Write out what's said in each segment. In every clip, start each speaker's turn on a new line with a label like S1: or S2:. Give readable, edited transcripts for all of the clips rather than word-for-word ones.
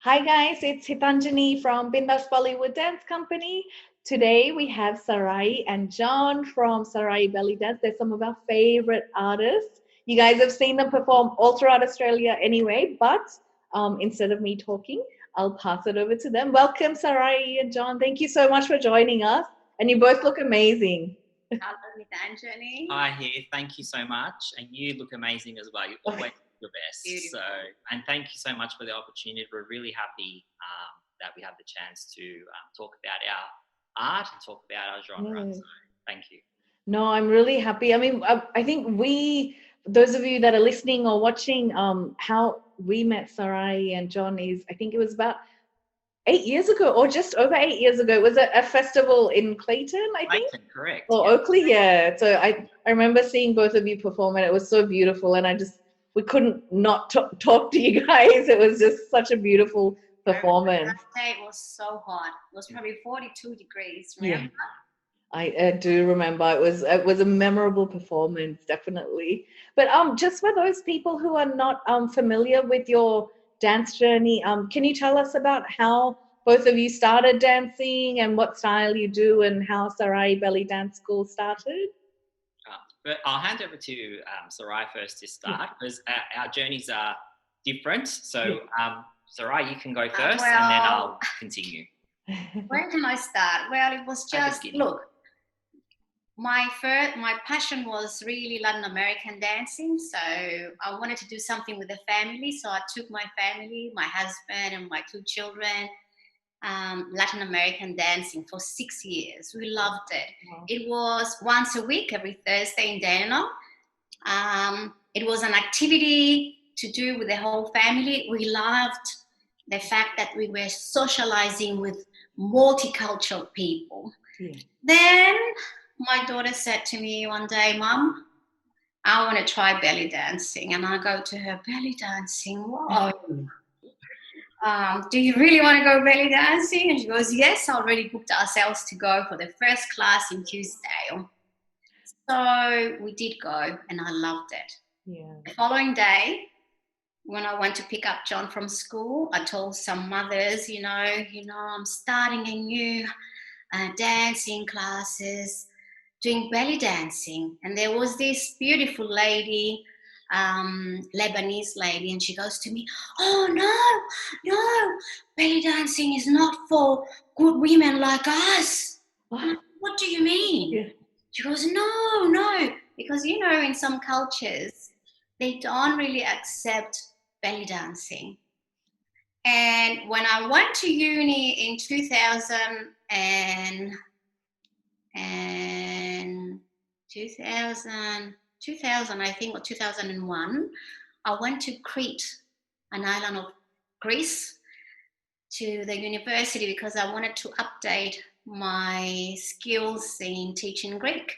S1: Hi guys, it's Hitanjani from Bindaas Bollywood Dance Company. Today we have Sarayi and John from Sarayi Belly Dance. They're some of our favorite artists. You guys have seen them perform all throughout Australia anyway, but instead of me talking, I'll pass it over to them. Welcome, Sarayi and John. Thank you so much for joining us. And you both look amazing.
S2: Hello, Hitanjani.
S3: Hi, here. Thank you so much. And you look amazing as well. You always do your best.
S2: Beautiful.
S3: And thank you so much for the opportunity. We're really happy that we have the chance to talk about our art and talk about our genre.
S1: Yes.
S3: So thank you.
S1: No, I'm really happy. I mean, I think those of you that are listening or watching, how we met Sarayi and John is, I think it was about 8 years ago or just over 8 years ago. It was a festival in Clayton, I think.
S3: Clayton, correct.
S1: Or
S3: yeah.
S1: Oakley, yeah. So I remember seeing both of you perform and it was so beautiful and we couldn't not talk to you guys. It was just such a beautiful performance.
S2: That day was so hot. It was probably 42 degrees,
S1: Yeah.
S2: remember?
S1: I do remember it was a memorable performance, definitely. But just for those people who are not familiar with your dance journey, can you tell us about how both of you started dancing and what style you do and how Sarayi Belly Dance School started?
S3: But I'll hand over to Sarayi first to start because our journeys are different. So Sarayi, you can go first and then I'll continue.
S2: Where can I start? Well, it was just, look, my passion was really Latin American dancing. So I wanted to do something with the family. So I took my family, my husband and my 2 children, Latin American dancing for 6 years. We loved it. Wow. It was once a week, every Thursday in Dandenong. It was an activity to do with the whole family. We loved the fact that we were socializing with multicultural people. Yeah. Then my daughter said to me one day, "Mum, I want to try belly dancing." And I go to her, "Belly dancing? Wow. Do you really want to go belly dancing?" And she goes, "Yes, I already booked ourselves to go for the first class in Tuesdale." So we did go and I loved it. Yeah. The following day, when I went to pick up John from school, I told some mothers, you know, I'm starting a new dancing classes, doing belly dancing. And there was this beautiful lady, Lebanese lady, and she goes to me, "Oh, no, belly dancing is not for good women like us." "What do you mean?" Yeah. She goes, no, because, in some cultures, they don't really accept belly dancing. And when I went to uni in 2000, I think, or 2001, I went to Crete, an island of Greece, to the university because I wanted to update my skills in teaching Greek.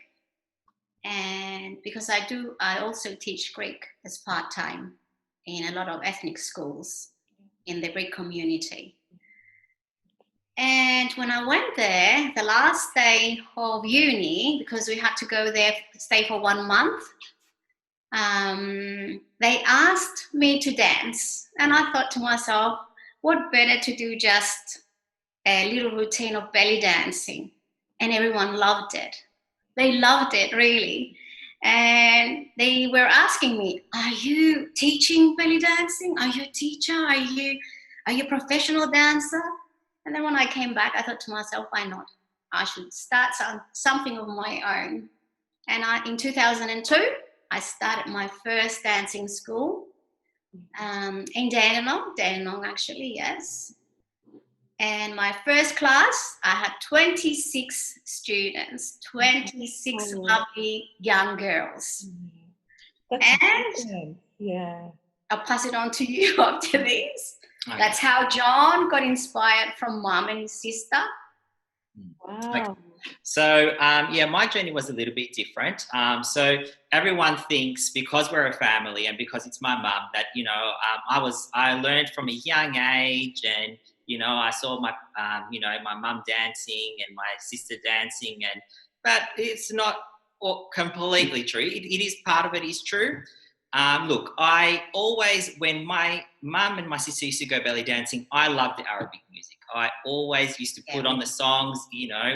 S2: And because I also teach Greek as part-time in a lot of ethnic schools in the Greek community. And when I went there, the last day of uni, because we had to go there, stay for 1 month, they asked me to dance. And I thought to myself, what better to do just a little routine of belly dancing? And everyone loved it. They loved it, really. And they were asking me, "Are you teaching belly dancing? Are you a teacher? Are you a professional dancer?" And then when I came back, I thought to myself, why not? I should start something of my own. And in 2002, I started my first dancing school in Dandenong actually, yes. And my first class, I had 26 students, 26 lovely young girls.
S1: That's
S2: and
S1: yeah,
S2: I'll pass it on to you after this. Okay. That's how John got inspired from Mum and his sister.
S1: Wow.
S3: Okay. So, my journey was a little bit different. So everyone thinks because we're a family and because it's my mum that, I learned from a young age and, I saw my, my mum dancing and my sister dancing but it's not completely true. It is part of it is true. Look, I always, when my mum and my sister used to go belly dancing, I loved the Arabic music. I always used to put on the songs,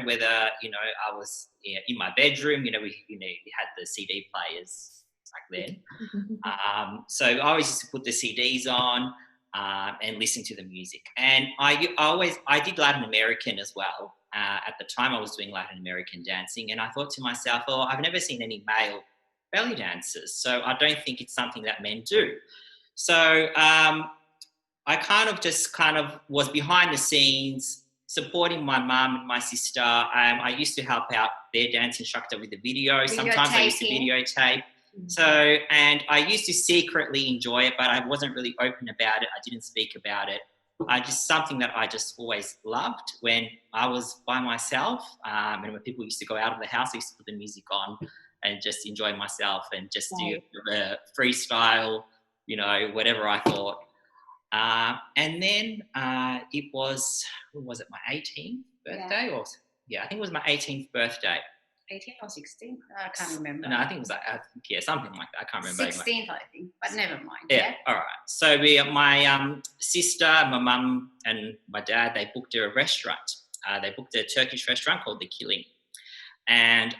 S3: whether, I was in my bedroom, we had the CD players back then. So I always used to put the CDs on and listen to the music. And I did Latin American as well. At the time I was doing Latin American dancing, and I thought to myself, oh, I've never seen any male belly dancers, so I don't think it's something that men do. So I kind of was behind the scenes, supporting my mum and my sister. I used to help out their dance instructor with the video. Sometimes I used to videotape. So, and I used to secretly enjoy it, but I wasn't really open about it. I didn't speak about it. Just something that I just always loved when I was by myself. And when people used to go out of the house, I used to put the music on and just enjoy myself and just do a freestyle, whatever I thought. And then it was my 18th birthday? I think it was my 18th birthday.
S2: 18 or 16? I can't remember.
S3: No, I think it was something like that. I can't remember.
S2: 16th, I think, but never mind.
S3: Yeah. All right. So my sister, my mum, and my dad, they booked a restaurant. They booked a Turkish restaurant called The Killing. And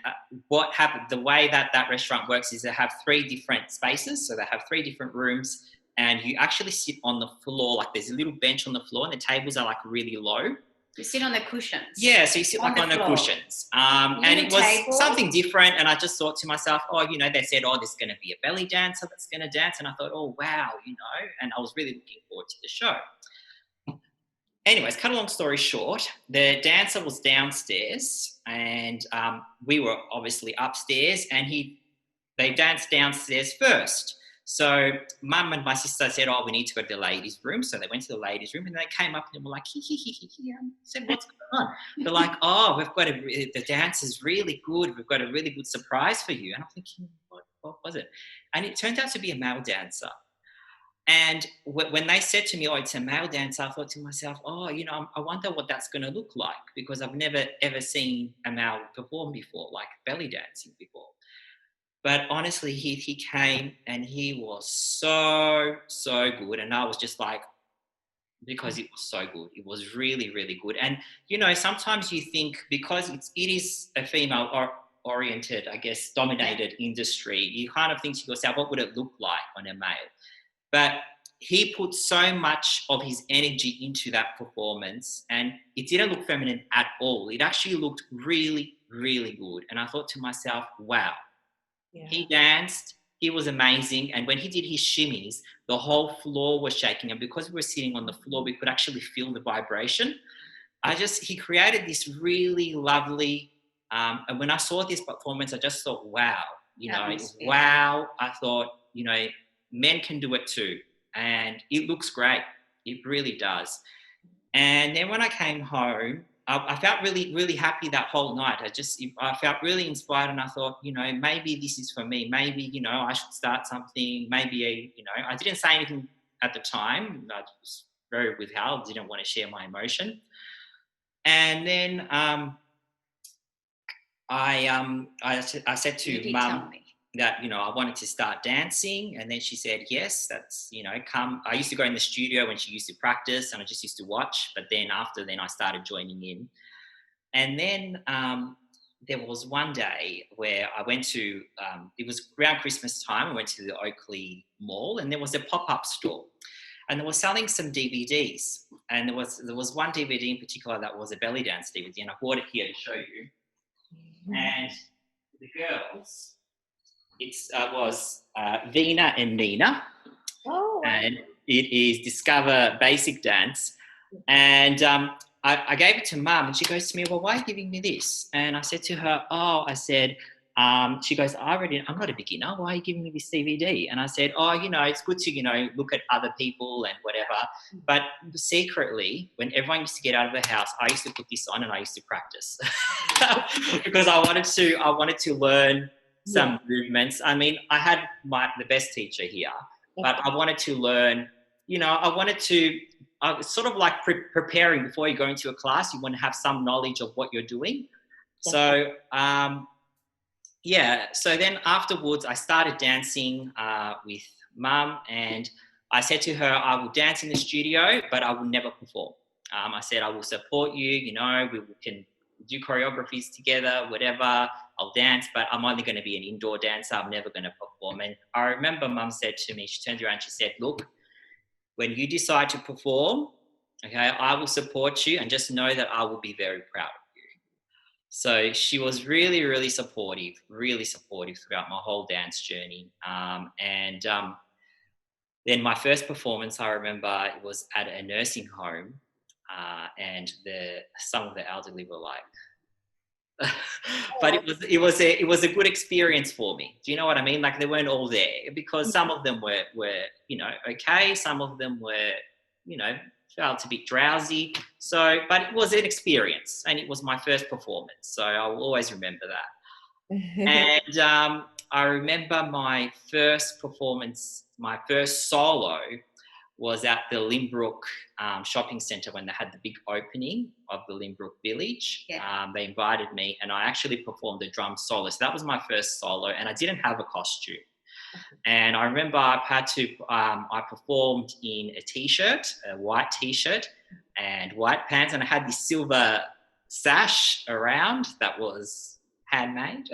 S3: what happened, the way that restaurant works is they have 3 different spaces. So they have 3 different rooms, and you actually sit on the floor. Like there's a little bench on the floor, and the tables are like really low.
S2: You sit on the cushions.
S3: Yeah, so you sit on the cushions. And it was something different. And I just thought to myself, they said, there's going to be a belly dancer that's going to dance. And I thought, oh, wow, and I was really looking forward to the show. Anyways, cut a long story short, the dancer was downstairs, and we were obviously upstairs, and they danced downstairs first. So mum and my sister said, we need to go to the ladies' room. So they went to the ladies' room, and they came up and were like, I said, what's going on? They're like, the dance is really good. We've got a really good surprise for you. And I'm thinking, what was it? And it turned out to be a male dancer. And when they said to me, it's a male dancer, I thought to myself, I wonder what that's going to look like, because I've never, ever seen a male perform before, like belly dancing before. But honestly, he came and he was so, so good. And I was just like, because it was so good. It was really, really good. And, sometimes you think, because it is a female oriented, I guess, dominated industry, you kind of think to yourself, what would it look like on a male? But he put so much of his energy into that performance, and it didn't look feminine at all. It actually looked really, really good. And I thought to myself, wow, he danced, he was amazing. And when he did his shimmies, the whole floor was shaking. And because we were sitting on the floor, we could actually feel the vibration. He created this really lovely, and when I saw this performance, I just thought, wow, wow. I thought, men can do it too. And it looks great. It really does. And then when I came home, I felt really, really happy that whole night. I felt really inspired, and I thought, maybe this is for me. Maybe, I should start something. Maybe, I didn't say anything at the time. I was very withheld, didn't want to share my emotion. And then I said to Mum that, I wanted to start dancing. And then she said, yes, that's, come. I used to go in the studio when she used to practice, and I just used to watch. But then I started joining in. And then there was one day where I went to, it was around Christmas time, I went to the Oakley Mall, and there was a pop-up store. And they were selling some DVDs. And there was one DVD in particular that was a belly dance DVD. And I bought it here to show you. And the girls... It was Vina and Nina, and it is Discover Basic Dance. And I gave it to Mum, and she goes to me, well, why are you giving me this? And I said to her, she goes, I'm not a beginner. Why are you giving me this DVD? And I said, it's good to, look at other people and whatever. But secretly, when everyone used to get out of the house, I used to put this on and I used to practice because I wanted to learn some movements. I mean, I had the best teacher here, but I wanted to learn, sort of like preparing before you go into a class, you want to have some knowledge of what you're doing. So yeah, so then afterwards, I started dancing with mum, and I said to her, I will dance in the studio, but I will never perform. I said, I will support you, you know, we can do choreographies together, whatever, I'll dance, but I'm only going to be an indoor dancer. I'm never going to perform. And I remember mum said to me, she turned around, she said, look, when you decide to perform, okay, I will support you, and just know that I will be very proud of you. So she was really, really supportive throughout my whole dance journey. Then my first performance, I remember, it was at a nursing home, and some of the elderly were like, but it was a good experience for me. Do you know what I mean? Like, they weren't all there, because some of them were you know, okay, some of them were, you know, felt a bit drowsy. So, but it was an experience, and it was my first performance, so I will always remember that. And I remember my first performance, my first solo, was at the Limbrook shopping centre when they had the big opening of the Limbrook Village.
S2: Yeah.
S3: They invited me, and I actually performed a drum solo. So that was my first solo, and I didn't have a costume. And I remember I performed in a t-shirt, a white t-shirt and white pants, and I had this silver sash around that was handmade.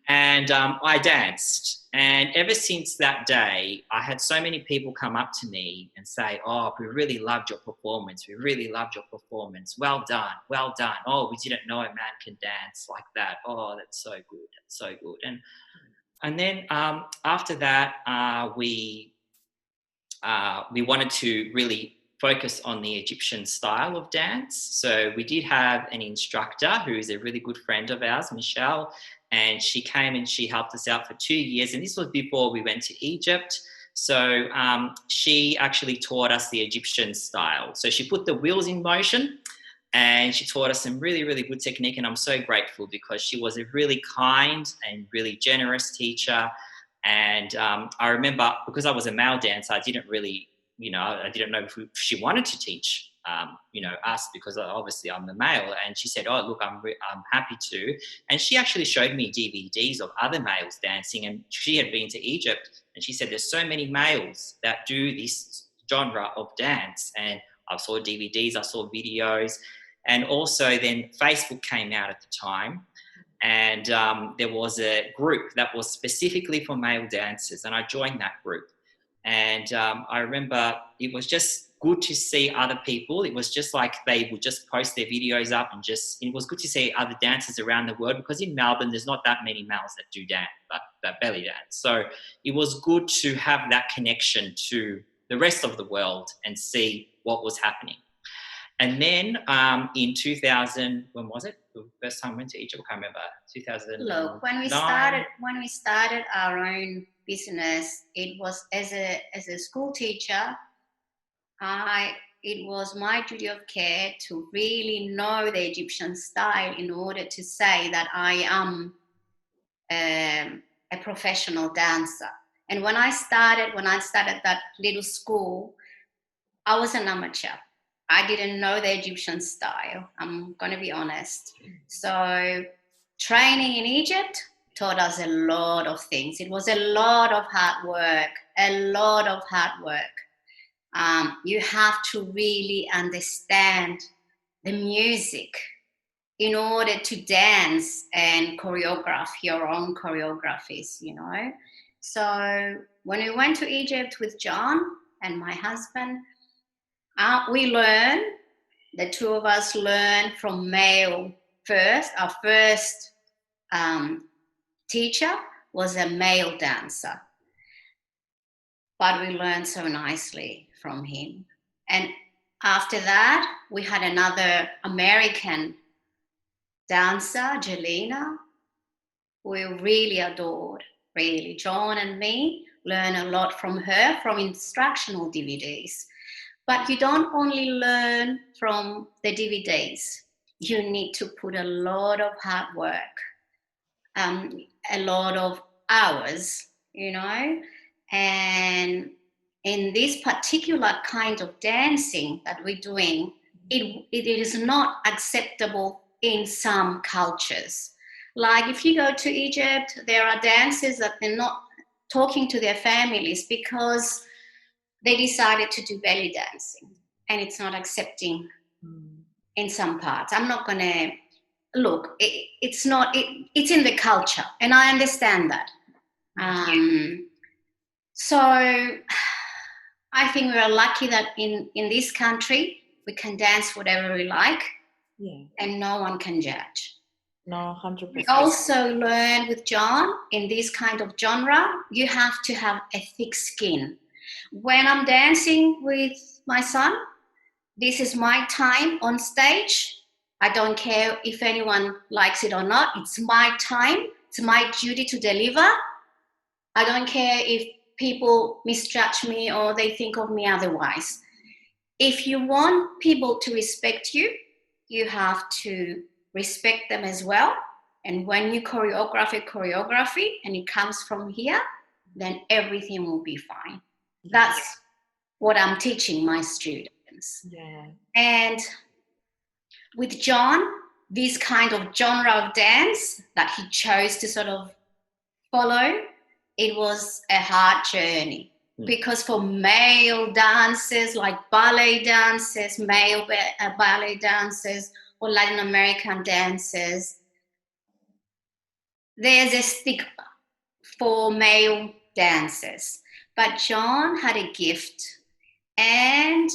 S3: And I danced. And ever since that day, I had so many people come up to me and say, oh, we really loved your performance. We really loved your performance. Well done. Well done. Oh, we didn't know a man can dance like that. Oh, that's so good. That's so good. And then after that, we wanted to really focus on the Egyptian style of dance. So we did have an instructor who is a really good friend of ours, Michelle, and she came and she helped us out for 2 years. And this was before we went to Egypt. So she actually taught us the Egyptian style. So she put the wheels in motion, and she taught us some really, really good technique. And I'm so grateful, because she was a really kind and really generous teacher. And I remember, because I was a male dancer, I didn't really, you know, I didn't know if she wanted to teach, you know, us, because obviously I'm a male. And she said, oh, look, I'm happy to. And she actually showed me DVDs of other males dancing. And she had been to Egypt, and she said, there's so many males that do this genre of dance. And I saw DVDs, I saw videos. And also then Facebook came out at the time, and there was a group that was specifically for male dancers, and I joined that group. And I remember it was just good to see other people. It was just like they would just post their videos up, and it was good to see other dancers around the world, because in Melbourne there's not that many males that do dance, that belly dance. So it was good to have that connection to the rest of the world and see what was happening. And then in 2000, when was it? The first time I went to Egypt, I can't remember. 2000.
S2: Look, when we started our own business, it was as a school teacher. It was my duty of care to really know the Egyptian style in order to say that I am a professional dancer. And when I started that little school, I was an amateur. I didn't know the Egyptian style, I'm going to be honest. So training in Egypt taught us a lot of things. It was a lot of hard work, you have to really understand the music in order to dance and choreograph your own choreographies, you know. So when we went to Egypt with John and my husband, the two of us learned from male first. Our first teacher was a male dancer, but we learned so nicely from him. And after that, we had another American dancer, Jelena, we really adored, really. John and me learned a lot from her, from instructional DVDs. But you don't only learn from the DVDs. You need to put a lot of hard work, a lot of hours, you know. And in this particular kind of dancing that we're doing, it is not acceptable in some cultures. Like if you go to Egypt, there are dances that they're not talking to their families because they decided to do belly dancing, and it's not accepting in some parts. I'm not going to look. It's not. It's in the culture, and I understand that. So I think we are lucky that in this country we can dance whatever we like, and no one can judge.
S1: No, 100%.
S2: We also learn with John, in this kind of genre, you have to have a thick skin. When I'm dancing with my son, this is my time on stage. I don't care if anyone likes it or not. It's my time. It's my duty to deliver. I don't care if people misjudge me or they think of me otherwise. If you want people to respect you, you have to respect them as well. And when you choreography and it comes from here, then everything will be fine. That's what I'm teaching my students.
S1: Yeah.
S2: And with John, this kind of genre of dance that he chose to sort of follow, it was a hard journey. Because for male dancers like ballet dancers, male ballet dancers, or Latin American dancers, there's a stigma for male dancers. But John had a gift, and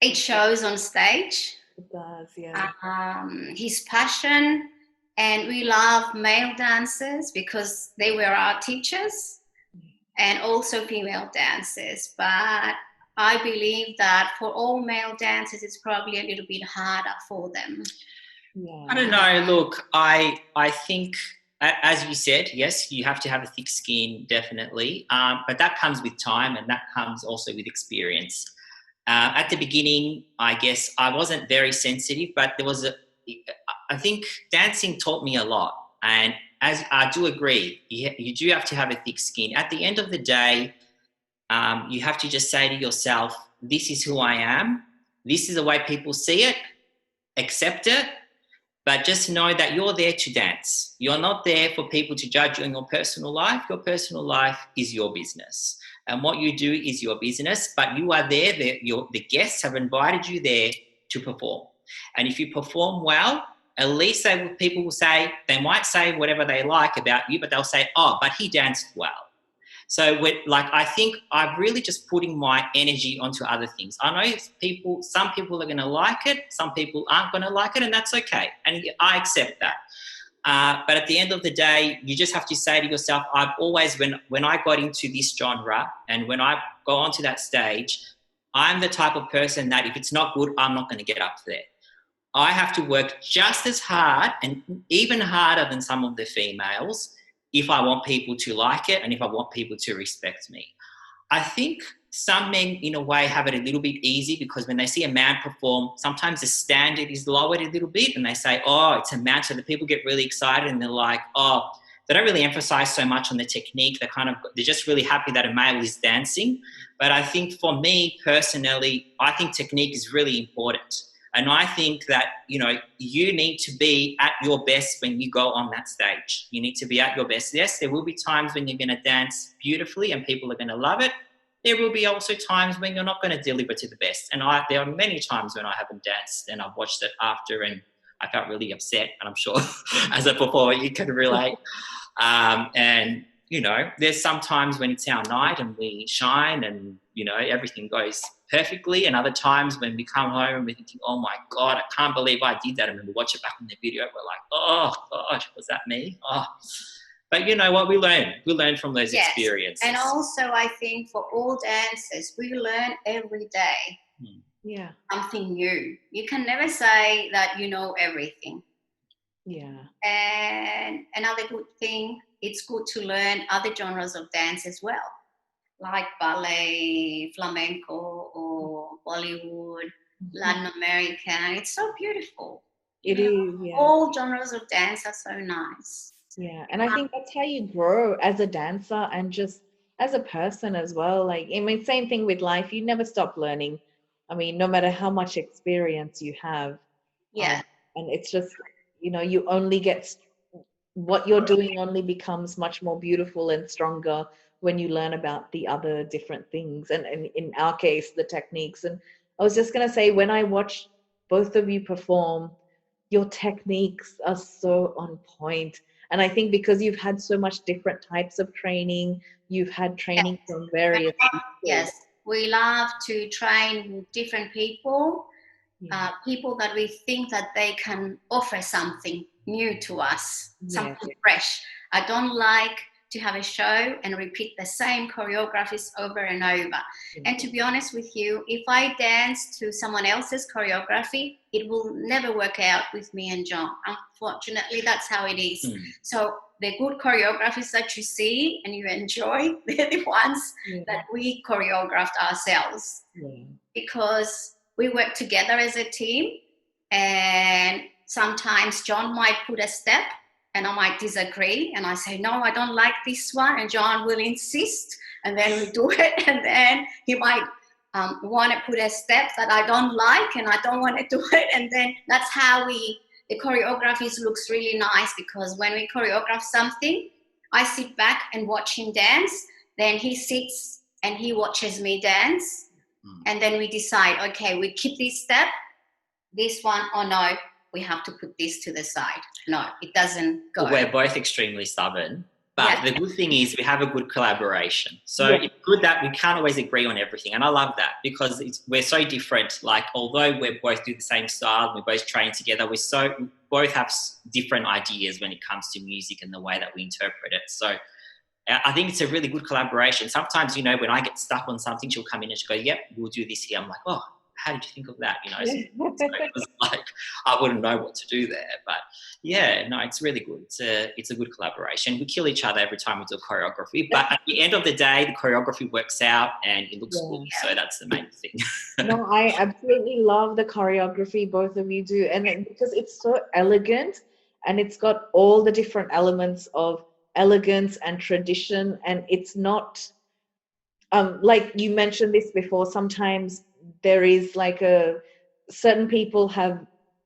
S2: it shows on stage.
S1: It does, yeah.
S2: His passion, and we love male dancers because they were our teachers, and also female dancers. But I believe that for all male dancers, it's probably a little bit harder for them.
S1: Yeah.
S3: I don't know. Look, I think, as you said, yes, you have to have a thick skin, definitely. But that comes with time, and that comes also with experience. At the beginning, I guess I wasn't very sensitive, but I think dancing taught me a lot. And as I do agree, you do have to have a thick skin. At the end of the day, you have to just say to yourself, this is who I am. This is the way people see it. Accept it. But just know that you're there to dance. You're not there for people to judge you in your personal life. Your personal life is your business. And what you do is your business, but you are there. The guests have invited you there to perform. And if you perform well, at least people will say, they might say whatever they like about you, but they'll say, oh, but he danced well. So I think I'm really just putting my energy onto other things. I know some people are going to like it, some people aren't going to like it, and that's okay. And I accept that. But at the end of the day, you just have to say to yourself, I've always, when I got into this genre and when I go onto that stage, I'm the type of person that if it's not good, I'm not going to get up there. I have to work just as hard and even harder than some of the females if I want people to like it and if I want people to respect me. I think some men, in a way, have it a little bit easy because when they see a man perform, sometimes the standard is lowered a little bit and they say, oh, it's a man. So the people get really excited and they're like, oh, they don't really emphasize so much on the technique. They're just really happy that a male is dancing. But I think for me personally, I think technique is really important. And I think that, you need to be at your best when you go on that stage. You need to be at your best. Yes, there will be times when you're going to dance beautifully and people are going to love it. There will be also times when you're not going to deliver to the best. And there are many times when I haven't danced and I've watched it after and I felt really upset. And I'm sure as a performer, you can relate. And, there's some times when it's our night and we shine and, everything goes perfectly. And other times when we come home and we're thinking, oh my God, I can't believe I did that. And when we watch it back in the video, we're like, oh gosh, was that me? Oh. But you know what? We learn from those experiences.
S2: And also I think for all dancers, we learn every day.
S1: Yeah.
S2: Something new. You can never say that you know everything.
S1: Yeah.
S2: And another good thing, it's good to learn other genres of dance as well, like ballet, flamenco, or Bollywood, Latin American. It's so beautiful.
S1: It is, yeah.
S2: All genres of dance are so nice.
S1: Yeah, and I think that's how you grow as a dancer and just as a person as well. Same thing with life. You never stop learning. No matter how much experience you have.
S2: Yeah.
S1: And it's just, you know, you only get what you're doing only becomes much more beautiful and stronger when you learn about the other different things, and in our case, the techniques. And I was just going to say, when I watch both of you perform, your techniques are so on point. And I think because you've had so much different types of training, you've had training from various people.
S2: Yes, we love to train with different people, people that we think that they can offer something new to us, something fresh. I don't like to have a show and repeat the same choreographies over and over. And to be honest with you, if I dance to someone else's choreography, it will never work out with me and John. Unfortunately, that's how it is. So the good choreographies that you see and you enjoy, they're the ones that we choreographed ourselves, because we work together as a team, and sometimes John might put a step and I might disagree, and I say, no, I don't like this one, and John will insist, and then we do it, and then he might want to put a step that I don't like, and I don't want to do it, and then that's how the choreography looks really nice, because when we choreograph something, I sit back and watch him dance, then he sits and he watches me dance, and then we decide, okay, we keep this step, this one, or no, we have to put this to the side. No, it doesn't go.
S3: Well, we're both extremely stubborn, but the good thing is we have a good collaboration. So it's good that we can't always agree on everything, and I love that, because we're so different. Like, although we both do the same style, we both train together, we both have different ideas when it comes to music and the way that we interpret it. So I think it's a really good collaboration. Sometimes, you know, when I get stuck on something, she'll come in and she'll go, yep, we'll do this here. I'm like, oh, how did you think of that? You know, so it was like, I wouldn't know what to do there. But yeah, no, it's really good. It's a good collaboration. We kill each other every time we do choreography, but at the end of the day, the choreography works out and it looks good. So that's the main thing.
S1: No, I absolutely love the choreography both of you do. And because it's so elegant, and it's got all the different elements of elegance and tradition, and it's not like you mentioned this before, sometimes there is like certain people have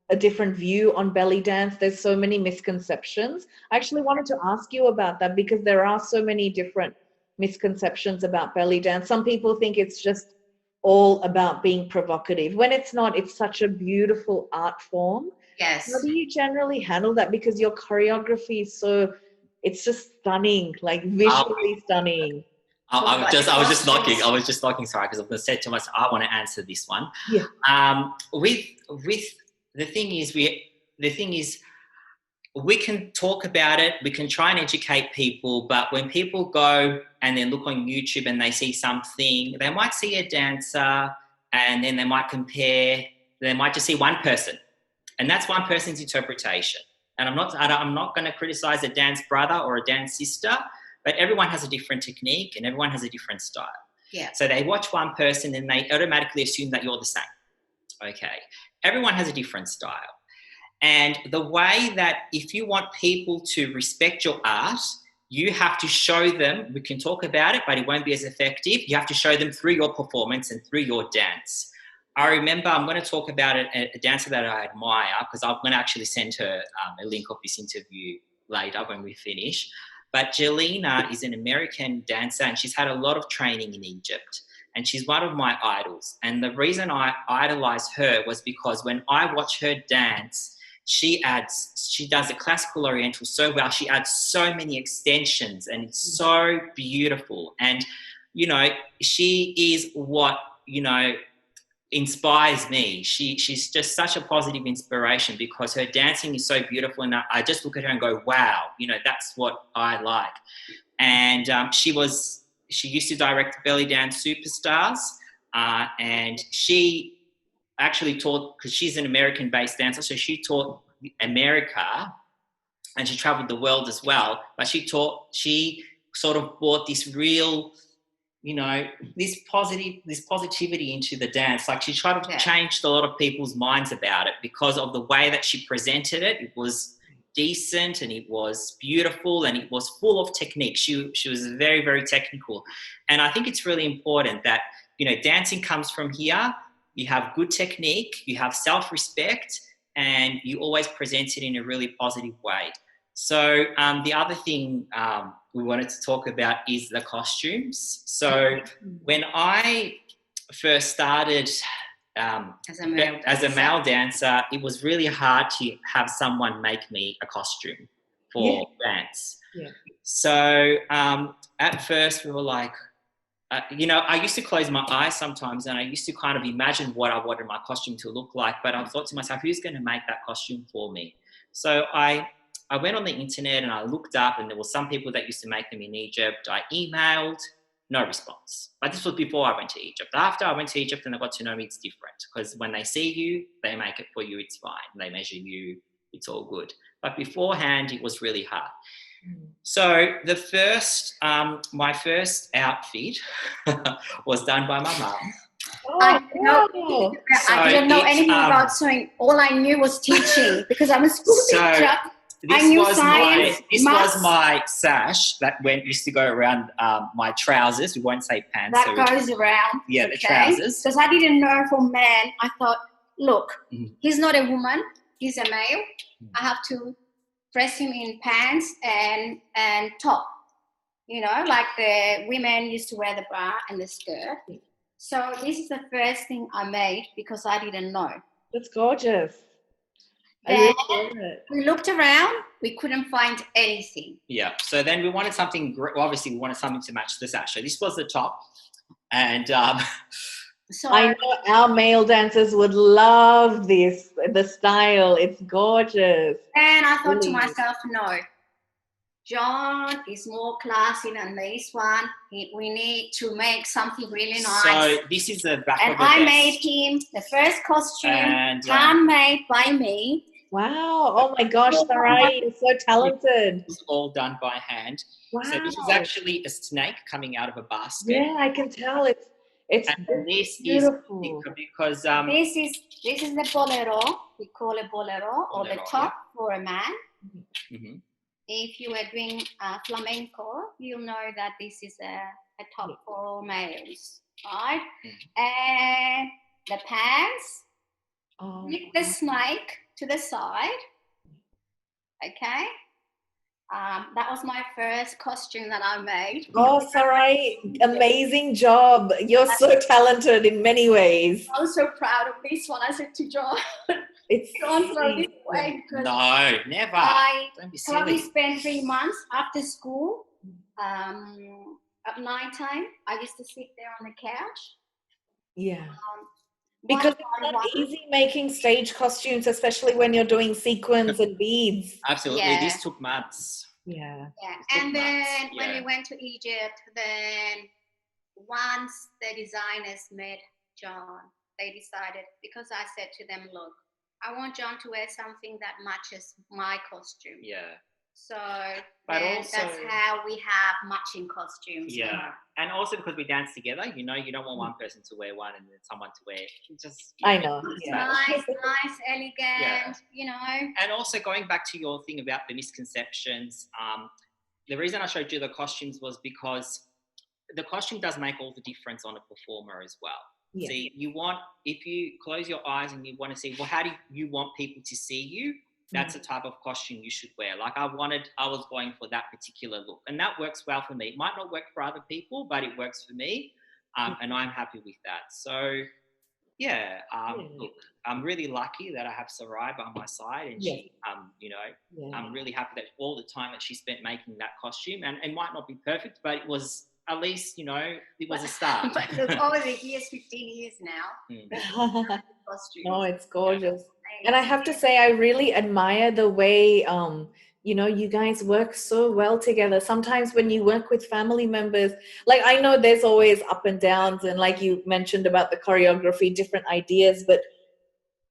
S1: a different view on belly dance. There's so many misconceptions. I actually wanted to ask you about that, because there are so many different misconceptions about belly dance. Some people think it's just all about being provocative, when it's not. It's such a beautiful art form.
S2: Yes.
S1: How do you generally handle that? Because your choreography is it's just stunning, like visually stunning.
S3: I was just knocking, sorry, because I'm going to say to myself, I want to answer this one.
S1: Yeah.
S3: With the thing is, we can talk about it, we can try and educate people, but when people go and then look on YouTube and they see something, they might see a dancer and then they might compare, they might just see one person, and that's one person's interpretation. And I'm not going to criticize a dance brother or a dance sister, but everyone has a different technique and everyone has a different style.
S2: Yeah.
S3: So they watch one person and they automatically assume that you're the same. Okay. Everyone has a different style. And the way that, if you want people to respect your art, you have to show them, we can talk about it, but it won't be as effective. You have to show them through your performance and through your dance. I remember, I'm going to talk about a dancer that I admire, because I'm going to actually send her a link of this interview later when we finish. But Jelena is an American dancer, and she's had a lot of training in Egypt, and she's one of my idols. And the reason I idolize her was because when I watch her dance, she does the classical oriental so well. She adds so many extensions, and it's so beautiful. And, you know, she is what, you know, inspires me. She's just such a positive inspiration, because her dancing is so beautiful, and I just look at her and go, wow, you know, that's what I like. And she used to direct belly dance superstars, and she actually taught, because she's an American based dancer, so she taught America and she traveled the world as well, but she sort of brought this real, you know, this positivity into the dance. Like, she tried to change a lot of people's minds about it because of the way that she presented it. It was decent and it was beautiful and it was full of technique. She was very, very technical. And I think it's really important that, you know, dancing comes from here. You have good technique, you have self-respect, and you always present it in a really positive way. So the other thing we wanted to talk about is the costumes. So when I first started as a male dancer, it was really hard to have someone make me a costume for dance.
S1: Yeah.
S3: So at first we were like, I used to close my eyes sometimes and I used to kind of imagine what I wanted my costume to look like, but I thought to myself, who's going to make that costume for me? So I went on the internet and I looked up, and there were some people that used to make them in Egypt. I emailed, no response. But this was before I went to Egypt. After I went to Egypt and I got to know me, it's different, because when they see you, they make it for you, it's fine. They measure you, it's all good. But beforehand, it was really hard. So the first, my first outfit was done by my mum.
S2: I didn't know anything about sewing. All I knew was teaching, because I'm a school teacher.
S3: This was my sash that used to go around my trousers. We won't say pants.
S2: That goes around.
S3: Yeah, the trousers.
S2: Because I didn't know for men. I thought, look, he's not a woman. He's a male. I have to dress him in pants and top. Like the women used to wear the bra and the skirt. So this is the first thing I made because I didn't know.
S1: That's gorgeous.
S2: Then we looked around, we couldn't find anything.
S3: Yeah, so then we wanted something, obviously we wanted something to match the sash. So this was the top. And
S1: so I know our male dancers would love this, the style. It's gorgeous.
S2: And I thought to myself, no, John is more classy than this one. We need to make something really nice.
S3: So this is the back of the
S2: I
S3: vest.
S2: made him the first costume, handmade by me.
S1: Wow. Oh my gosh, Sarayi is so talented.
S3: It's all done by hand.
S1: Wow.
S3: So this is actually a snake coming out of a basket.
S1: Yeah, I can tell. It's
S3: this
S1: beautiful.
S3: Because
S2: this is the bolero. We call it bolero, or the top for a man.
S3: Mm-hmm.
S2: If you were doing flamenco, you'll know that this is a top for males, right? And the pants, with the snake to the side, okay? That was my first costume that I made.
S1: Oh, Sarayi, amazing job. You're so talented in many ways.
S2: I was so proud of this one. I said to John,
S1: it's
S2: don't throw this away.
S3: No, never.
S2: I
S3: Don't be silly.
S2: probably spent 3 months after school. At night time, I used to sit there on the couch.
S1: Yeah. Because it's not easy making stage costumes, especially when you're doing sequins and beads.
S3: Absolutely. Yeah. This took months.
S1: Yeah.
S2: And then when we went to Egypt, then once the designers met John, they decided, because I said to them, look, I want John to wear something that matches my costume.
S3: Yeah.
S2: So that's how we have matching costumes.
S3: Yeah. And also because we dance together, you don't want one person to wear one and then someone to wear. Just
S1: I know.
S2: Yeah. Nice, elegant,
S3: And also going back to your thing about the misconceptions, the reason I showed you the costumes was because the costume does make all the difference on a performer as well. Yeah. See, if you close your eyes and you want to see, well, how do you want people to see you? That's the type of costume you should wear. Like I was going for that particular look, and that works well for me. It might not work for other people, but it works for me, and I'm happy with that. So, look, I'm really lucky that I have Sarayi by my side, and she, I'm really happy that all the time that she spent making that costume, and it might not be perfect, but it was at least, it was a start.
S2: But it's over the years, 15 years now.
S1: No, it's gorgeous. And I have to say, I really admire the way, you guys work so well together. Sometimes when you work with family members, like I know there's always up and downs, and like you mentioned about the choreography, different ideas, but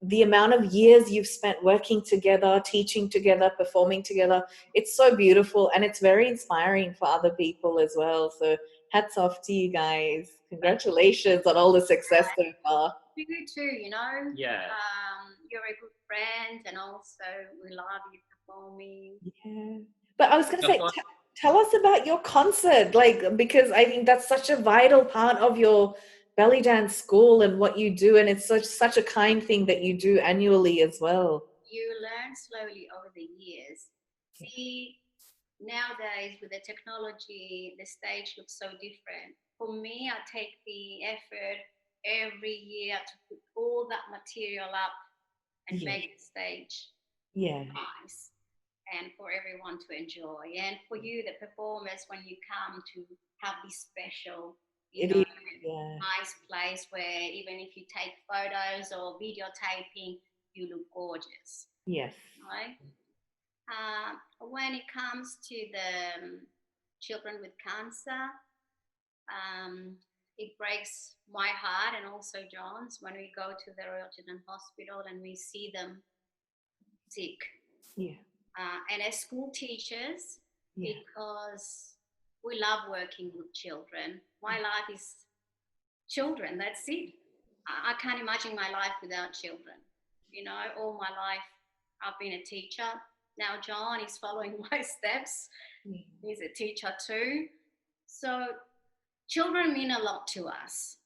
S1: the amount of years you've spent working together, teaching together, performing together, it's so beautiful, and it's very inspiring for other people as well. So hats off to you guys. Congratulations on all the success so far.
S2: You too,
S3: Yeah.
S2: You're a good friend, and also we love you performing.
S1: Yeah. But I was going to say, tell us about your concert, because I think that's such a vital part of your belly dance school and what you do, and it's such a kind thing that you do annually as well.
S2: you learn slowly over the years. See, nowadays with the technology, the stage looks so different. For me, I take the effort every year to put all that material up and make the stage nice and for everyone to enjoy. And for you, the performers, when you come to have this special, nice place where even if you take photos or videotaping, you look gorgeous.
S1: Yes.
S2: Right? When it comes to the children with cancer, it breaks my heart and also John's when we go to the Royal Children's Hospital and we see them sick.
S1: Yeah.
S2: And as school teachers, because we love working with children, my life is children, that's it. I can't imagine my life without children. You know, all my life I've been a teacher. Now John is following my steps. He's a teacher too. So children mean a lot to us.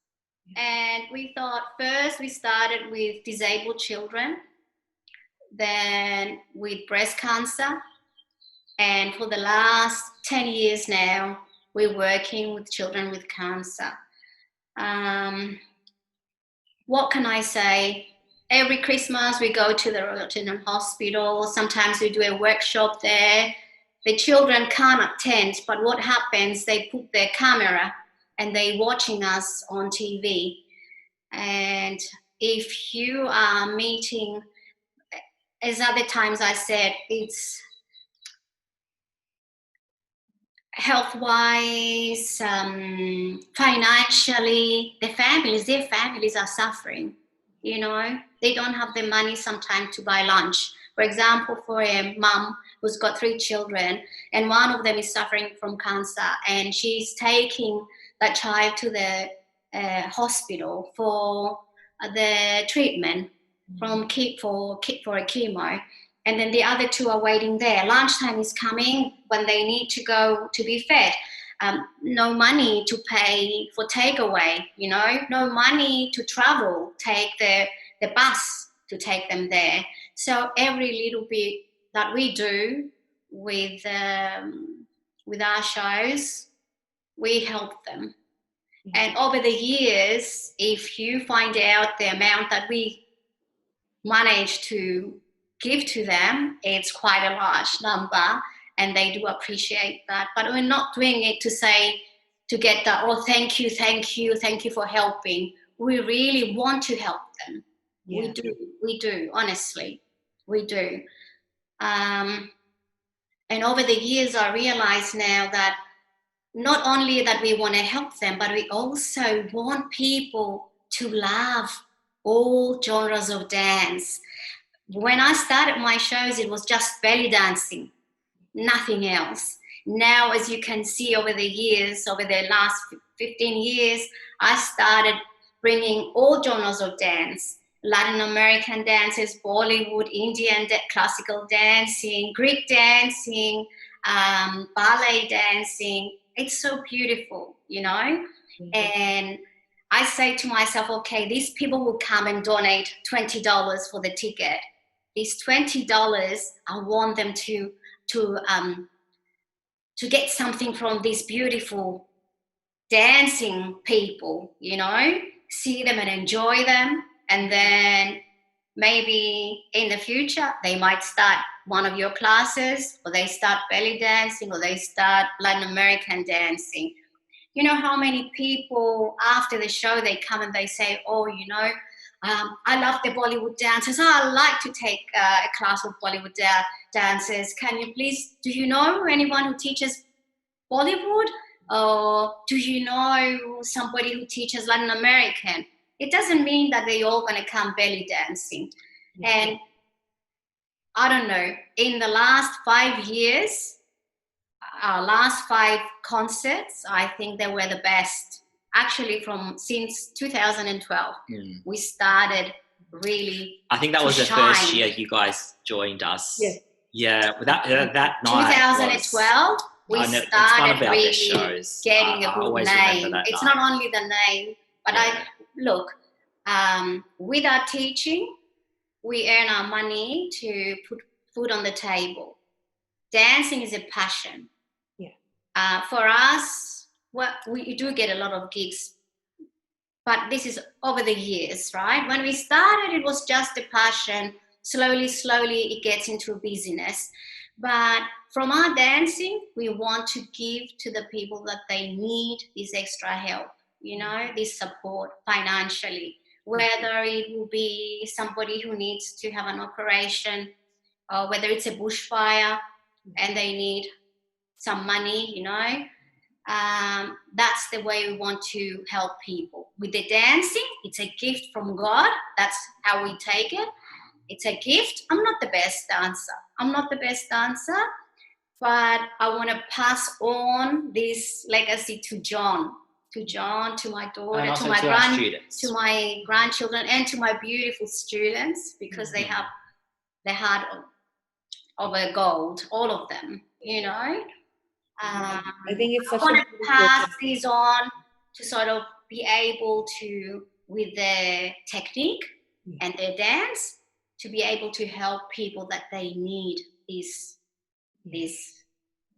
S2: And we thought first we started with disabled children, then with breast cancer. And for the last 10 years now, we're working with children with cancer. What can I say? Every Christmas we go to the Royal Children's Hospital. Sometimes we do a workshop there. The children can't attend, but what happens, they put their camera and they're watching us on TV. And if you are meeting, as other times I said, it's health-wise, financially, their families are suffering. You know, they don't have the money sometimes to buy lunch. For example, for a mom who's got 3 children and one of them is suffering from cancer and she's taking that child to the hospital for the treatment for a chemo, and then the other 2 are waiting there. Lunchtime is coming when they need to go to be fed. No money to pay for takeaway, you know, no money to travel, take the bus to take them there. So every little bit that we do with our shows, we help them. And over the years, if you find out the amount that we manage to give to them, it's quite a large number and they do appreciate that. But we're not doing it to say, to get that, oh, thank you for helping. We really want to help them. We do, honestly, we do. And over the years, I realize now that not only that we want to help them, but we also want people to love all genres of dance. When I started my shows, it was just belly dancing, nothing else. Now, as you can see over the years, over the last 15 years, I started bringing all genres of dance, Latin American dances, Bollywood, Indian classical dancing, Greek dancing, ballet dancing. It's so beautiful, you know? And I say to myself, okay, these people will come and donate $20 for the ticket. These $20, I want them to get something from these beautiful dancing people, you know, see them and enjoy them. And then maybe in the future, they might start one of your classes, or they start belly dancing, or they start Latin American dancing. You know how many people after the show, they come and they say, oh, you know, I love the Bollywood dances. Oh, I'd like to take a class of Bollywood dances. Can you please, do you know anyone who teaches Bollywood? Or do you know somebody who teaches Latin American? It doesn't mean that they're all going to come belly dancing. And I don't know, in the last 5 years, our last 5 concerts, I think they were the best. Actually, since 2012, we started really.
S3: I think that was the first year you guys joined us.
S1: Yes.
S3: Yeah, that night.
S2: 2012, we started really
S3: shows.
S2: getting a good name. It's not only the name, but with our teaching, we earn our money to put food on the table. Dancing is a passion.
S1: Yeah.
S2: For us, well, we do get a lot of gigs, but this is over the years, right? When we started, it was just a passion. Slowly, it gets into a business. But from our dancing, we want to give to the people that they need this extra help, you know, this support financially, whether it will be somebody who needs to have an operation, or whether it's a bushfire and they need some money, you know. That's the way we want to help people. With the dancing, it's a gift from God. That's how we take it. It's a gift. I'm not the best dancer, but I want to pass on this legacy to John, to my daughter, to my grandchildren, and to my beautiful students, because they have the heart of a gold, all of them, you know.
S1: I think it's such
S2: I want to pass these on to sort of be able to, with their technique and their dance, to be able to help people that they need this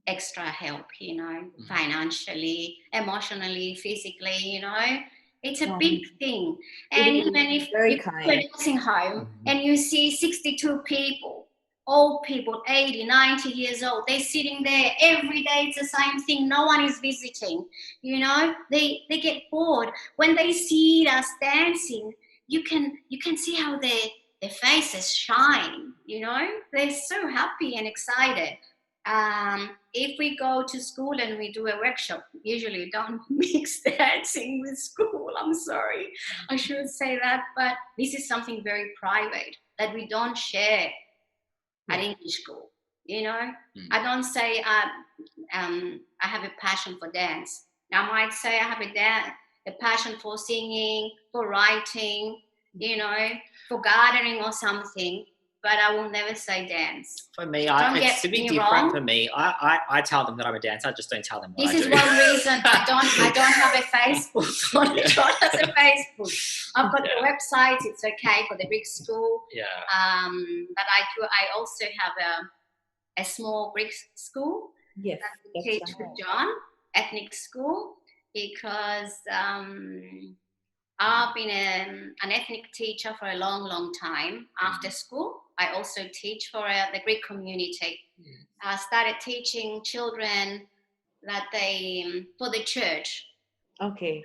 S2: extra help, you know, financially, emotionally, physically, you know. It's a big thing. And even if you're dancing home and you see 62 people, old people, 80, 90 years old, they're sitting there every day, it's the same thing, no one is visiting, you know, they get bored. When they see us dancing, you can see how their faces shine, you know, they're so happy and excited. If we go to school and we do a workshop, usually don't mix dancing with school. I'm sorry, I shouldn't say that, but this is something very private that we don't share at English school, you know. I don't say I have a passion for dance. I might say I have a passion for singing, for writing, you know, for gardening or something, but I will never say dance.
S3: For me, it's a bit different for me. I tell them that I'm a dancer, I just don't tell them what I do.
S2: This is one reason I don't have a Facebook. John has a Facebook. I've got the website, it's okay for the big school.
S3: Yeah.
S2: But I also have a small Greek school.
S1: Yes.
S2: That I teach with John, ethnic school, because I've been an ethnic teacher for a long time after school. I also teach for the Greek community. I started teaching children that for the church.
S1: Okay.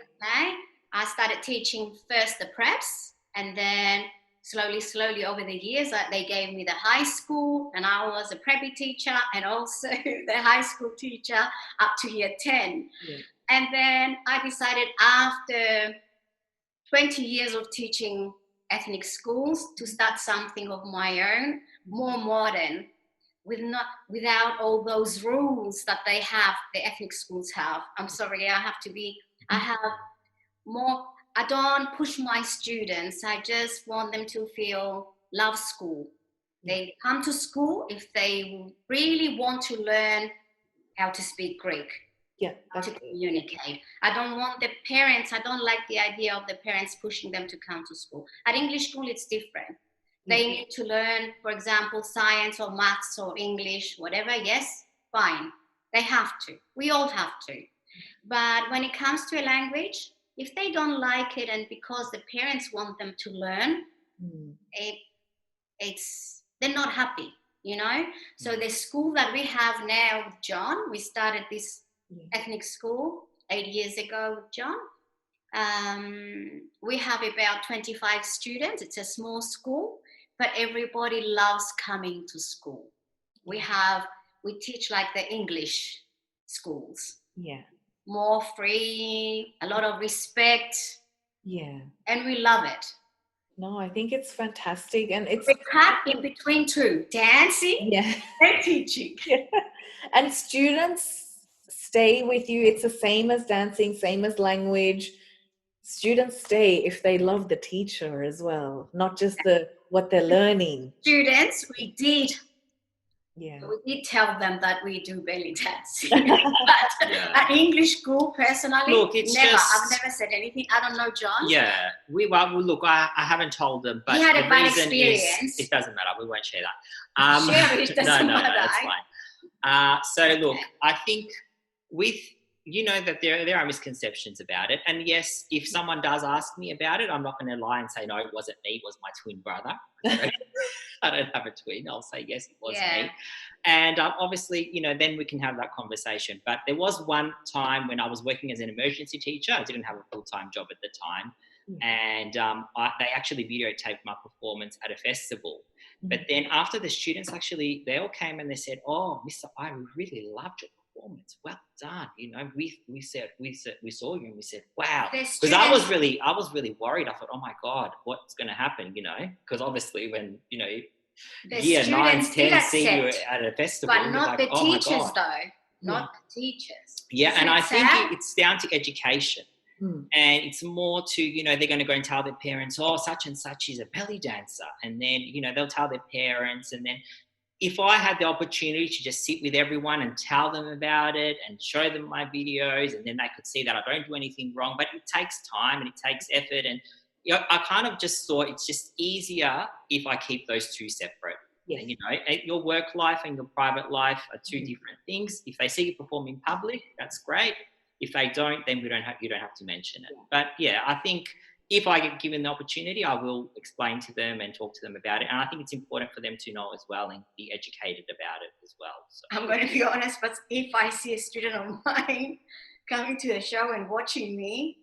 S2: I started teaching first the preps, and then slowly over the years they gave me the high school, and I was a preppy teacher and also the high school teacher up to year 10. And then I decided after 20 years of teaching ethnic schools to start something of my own, more modern, without all those rules that the ethnic schools have. I'm sorry, I don't push my students. I just want them to love school. They come to school if they really want to learn how to speak Greek. How to communicate. I don't want the parents, I don't like the idea of the parents pushing them to come to school. At English school, it's different. They need to learn, for example, science or maths or English, whatever. Yes, fine. They have to. We all have to. But when it comes to a language, if they don't like it and because the parents want them to learn, they're not happy, you know? So the school that we have now with John, we started this ethnic school 8 years ago with John. We have about 25 students. It's a small school, but everybody loves coming to school. We teach like the English schools. More free, a lot of respect. And we love it.
S1: No, I think it's fantastic. And it's
S2: cut in between two, dancing and teaching.
S1: And students stay with you. It's the same as dancing, same as language. Students stay if they love the teacher as well, not just what they're learning.
S2: Students, we did
S1: Yeah.
S2: We did tell them that we do belly dance. But at English school, personally,
S3: look, it's
S2: never.
S3: just,
S2: I've never said anything. I don't know, John.
S3: Yeah, well, look, I haven't told them, but
S2: he had
S3: the
S2: a bad
S3: reason
S2: experience.
S3: is, it doesn't matter. We won't share that.
S2: Share it, doesn't
S3: no,
S2: matter.
S3: that's fine. So look, I think with, you know, that there are misconceptions about it. And yes, if someone does ask me about it, I'm not going to lie and say, no, it wasn't me, it was my twin brother. I don't have a twin. I'll say, yes, it was me. And obviously, you know, then we can have that conversation. But there was one time when I was working as an emergency teacher. I didn't have a full-time job at the time. And they actually videotaped my performance at a festival. But then after the students actually, they all came and they said, oh, Mr. I really loved your performance. Well done. You know, we saw you and we said, wow. Because I was really worried. I thought, oh my God, what's going to happen? You know, because obviously when, you know, year 9, 10 see you at a festival,
S2: but not
S3: like,
S2: the teachers though. Not the teachers.
S3: Yeah, and I think it's down to education. And it's more to, you know, they're going to go and tell their parents, oh, such and such is a belly dancer. And then, you know, they'll tell their parents. And then if I had the opportunity to just sit with everyone and tell them about it and show them my videos, and then they could see that I don't do anything wrong, but it takes time and it takes effort. And, you know, I kind of just thought it's just easier if I keep those two separate. Yeah. You know, your work life and your private life are two different things. If they see you perform in public, that's great. If they don't, then you don't have to mention it. But yeah, I think if I get given the opportunity, I will explain to them and talk to them about it. And I think it's important for them to know as well and be educated about it as well. So.
S2: I'm going to be honest, but if I see a student of mine coming to the show and watching me,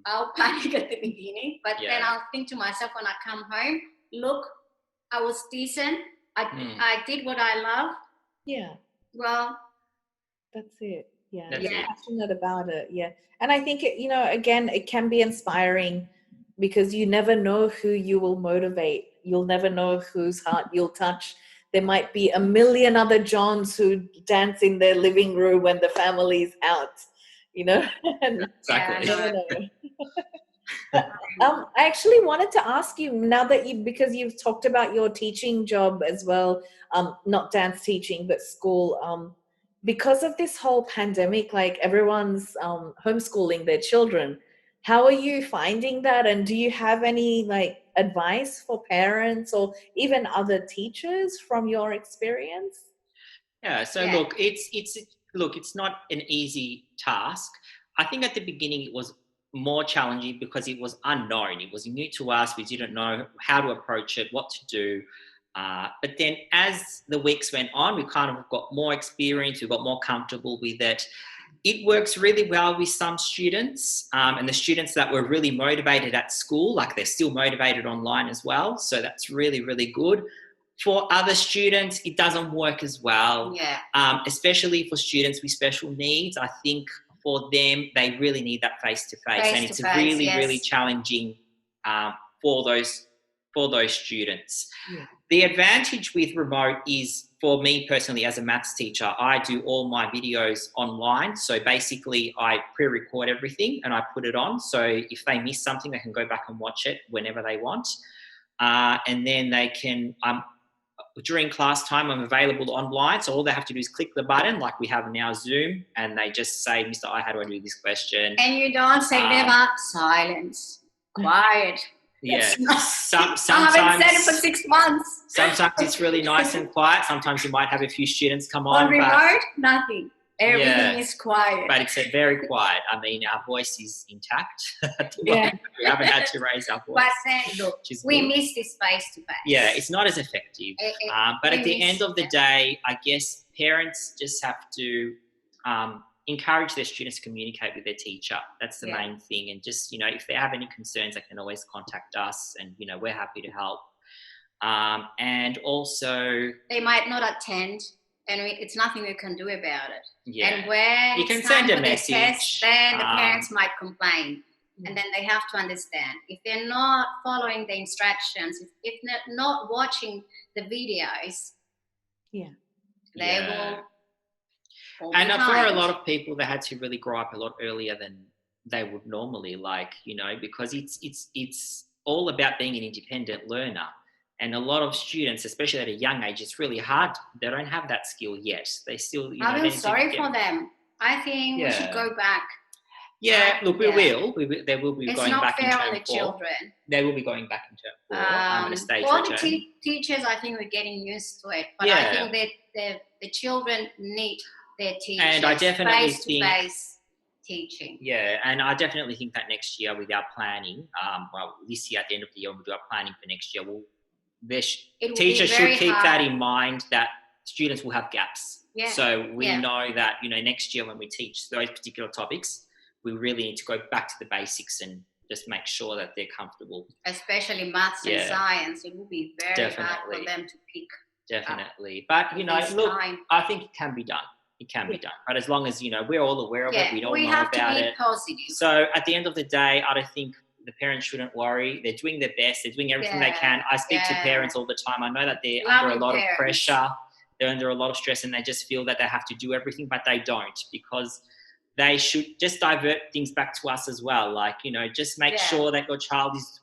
S2: I'll panic at the beginning. But then I'll think to myself when I come home, look, I was decent. I did what I love.
S1: Yeah.
S2: Well,
S1: that's it. Yeah,
S3: you're
S1: passionate about it. Yeah, and I think you know, again, it can be inspiring because you never know who you will motivate. You'll never know whose heart you'll touch. There might be a million other Johns who dance in their living room when the family's out. You know,
S3: exactly.
S1: You never know. I actually wanted to ask you now that because you've talked about your teaching job as well, not dance teaching but school. Because of this whole pandemic, like everyone's homeschooling their children, how are you finding that? And do you have any like advice for parents or even other teachers from your experience?
S3: Yeah. So look, it's not an easy task. I think at the beginning it was more challenging because it was unknown. It was new to us. We didn't know how to approach it, what to do. But then as the weeks went on, we kind of got more experience, we got more comfortable with it. It works really well with some students, and the students that were really motivated at school, like they're still motivated online as well. So that's really, really good. For other students, it doesn't work as well, especially for students with special needs. I think for them, they really need that face-to-face, and it's really, really challenging for those students. Yeah. The advantage with remote is, for me personally as a maths teacher, I do all my videos online. So basically I pre-record everything and I put it on. So if they miss something, they can go back and watch it whenever they want. And then they can, during class time, I'm available online. So all they have to do is click the button like we have now Zoom, and they just say, Mr. I, how do I do this question?
S2: And you don't say never, silence, quiet.
S3: Yeah, sometimes
S2: I haven't said it for 6 months.
S3: Sometimes it's really nice and quiet. Sometimes you might have a few students come on.
S2: On remote, nothing. Everything is quiet.
S3: But it's very quiet. I mean, our voice is intact. We haven't had to raise our voice.
S2: But then, look, we miss this face-to-face.
S3: Yeah, it's not as effective. But at the end of the day, I guess parents just have to encourage their students to communicate with their teacher. That's the main thing. And just, you know, if they have any concerns, they can always contact us, and, you know, we're happy to help. And also,
S2: they might not attend, and it's nothing we can do about it.
S3: Yeah.
S2: And when
S3: you can send a message,
S2: test, then the parents might complain. And then they have to understand, if they're not following the instructions, if they're not watching the videos, they will.
S3: And for a lot of people, they had to really grow up a lot earlier than they would normally, like, you know, because it's all about being an independent learner. And a lot of students, especially at a young age, it's really hard. They don't have that skill yet. They still,
S2: I feel sorry for them. I think we should go back.
S3: Yeah, look, we will. They will be going back in term 4. It's not fair on the
S2: children.
S3: They will be going back in term 4 at a stage
S2: all
S3: return.
S2: The teachers, I think we're getting used to it. But I think that the children need their teachers.
S3: And I definitely think
S2: face-to-face teaching.
S3: Yeah, and I definitely think that next year with our planning, this year at the end of the year, we'll do our planning for next year. Teachers should keep that in mind, that students will have gaps.
S2: Yeah.
S3: So we know that, next year when we teach those particular topics, we really need to go back to the basics and just make sure that they're comfortable.
S2: Especially maths and science, it will be very hard for them to pick.
S3: Definitely. But, look, I think it can be done. It can be done. But as long as, we're all aware of it, we don't know about it.
S2: We have to be positive.
S3: So at the end of the day, I don't think the parents shouldn't worry. They're doing their best. They're doing everything they can. I speak to parents all the time. I know that they're under a lot of pressure. They're under a lot of stress and they just feel that they have to do everything, but they don't, because they should just divert things back to us as well. Like, just make sure that your child is,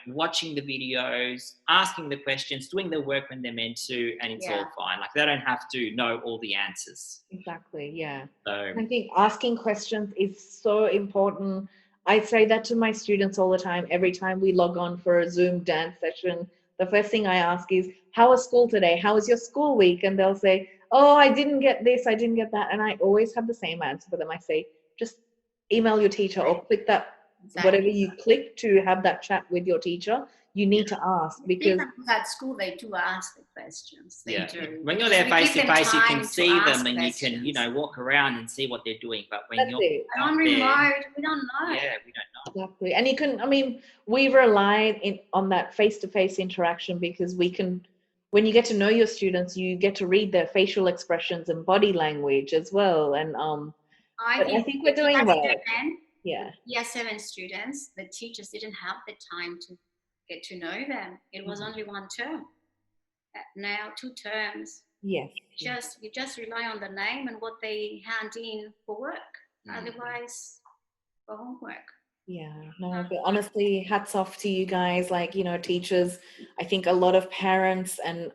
S3: watching the videos, asking the questions, doing the work when they're meant to, and it's all fine. Like, they don't have to know all the answers.
S1: Exactly, yeah.
S3: So
S1: I think asking questions is so important. I say that to my students all the time. Every time we log on for a Zoom dance session, the first thing I ask is, how was school today? How was your school week? And they'll say, oh, I didn't get this, I didn't get that. And I always have the same answer for them. I say, just email your teacher or click that, whatever you click to have that chat with your teacher, you need to ask, because
S2: at school they do ask the questions. They do.
S3: When you're there face to face, you can see them and questions. You can, walk around and see what they're doing. But when you're
S2: on remote, we don't know.
S3: Yeah, we don't know.
S1: Exactly. And you can, we rely on that face-to-face interaction, because when you get to know your students, you get to read their facial expressions and body language as well. And I think we're doing well.
S2: Year 7 students, the teachers didn't have the time to get to know them. It was only 1 term. Now 2 terms.
S1: Yes.
S2: You just rely on the name and what they hand in for work. Otherwise, for homework.
S1: Yeah, no, but honestly, hats off to you guys. Like, teachers, I think a lot of parents and,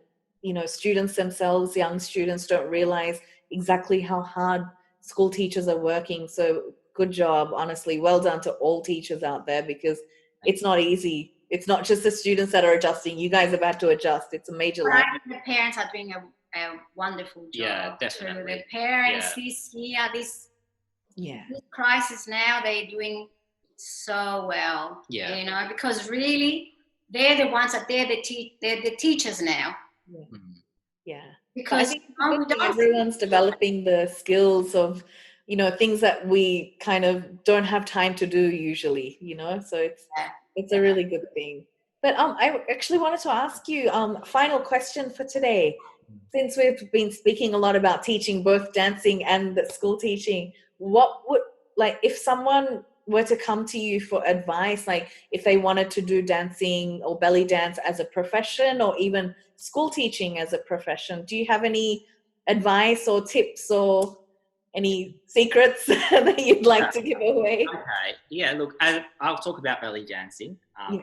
S1: students themselves, young students, don't realize exactly how hard school teachers are working. So good job, honestly. Well done to all teachers out there, because it's not easy. It's not just the students that are adjusting. You guys have had to adjust. It's a major life.
S2: The parents are doing a wonderful job.
S3: Yeah, definitely.
S2: The parents this year, this crisis now, they're doing so well.
S3: Yeah.
S2: Because really, they're the ones that they're the teachers now.
S1: Yeah. Yeah.
S2: Because
S1: I think everyone's developing the skills of, things that we kind of don't have time to do usually, so it's a really good thing. But I actually wanted to ask you, final question for today. Since we've been speaking a lot about teaching, both dancing and the school teaching, what would, if someone were to come to you for advice, like if they wanted to do dancing or belly dance as a profession, or even school teaching as a profession, do you have any advice or tips or any secrets that you'd like to give away?
S3: Okay. Yeah, look, I'll talk about belly dancing. I love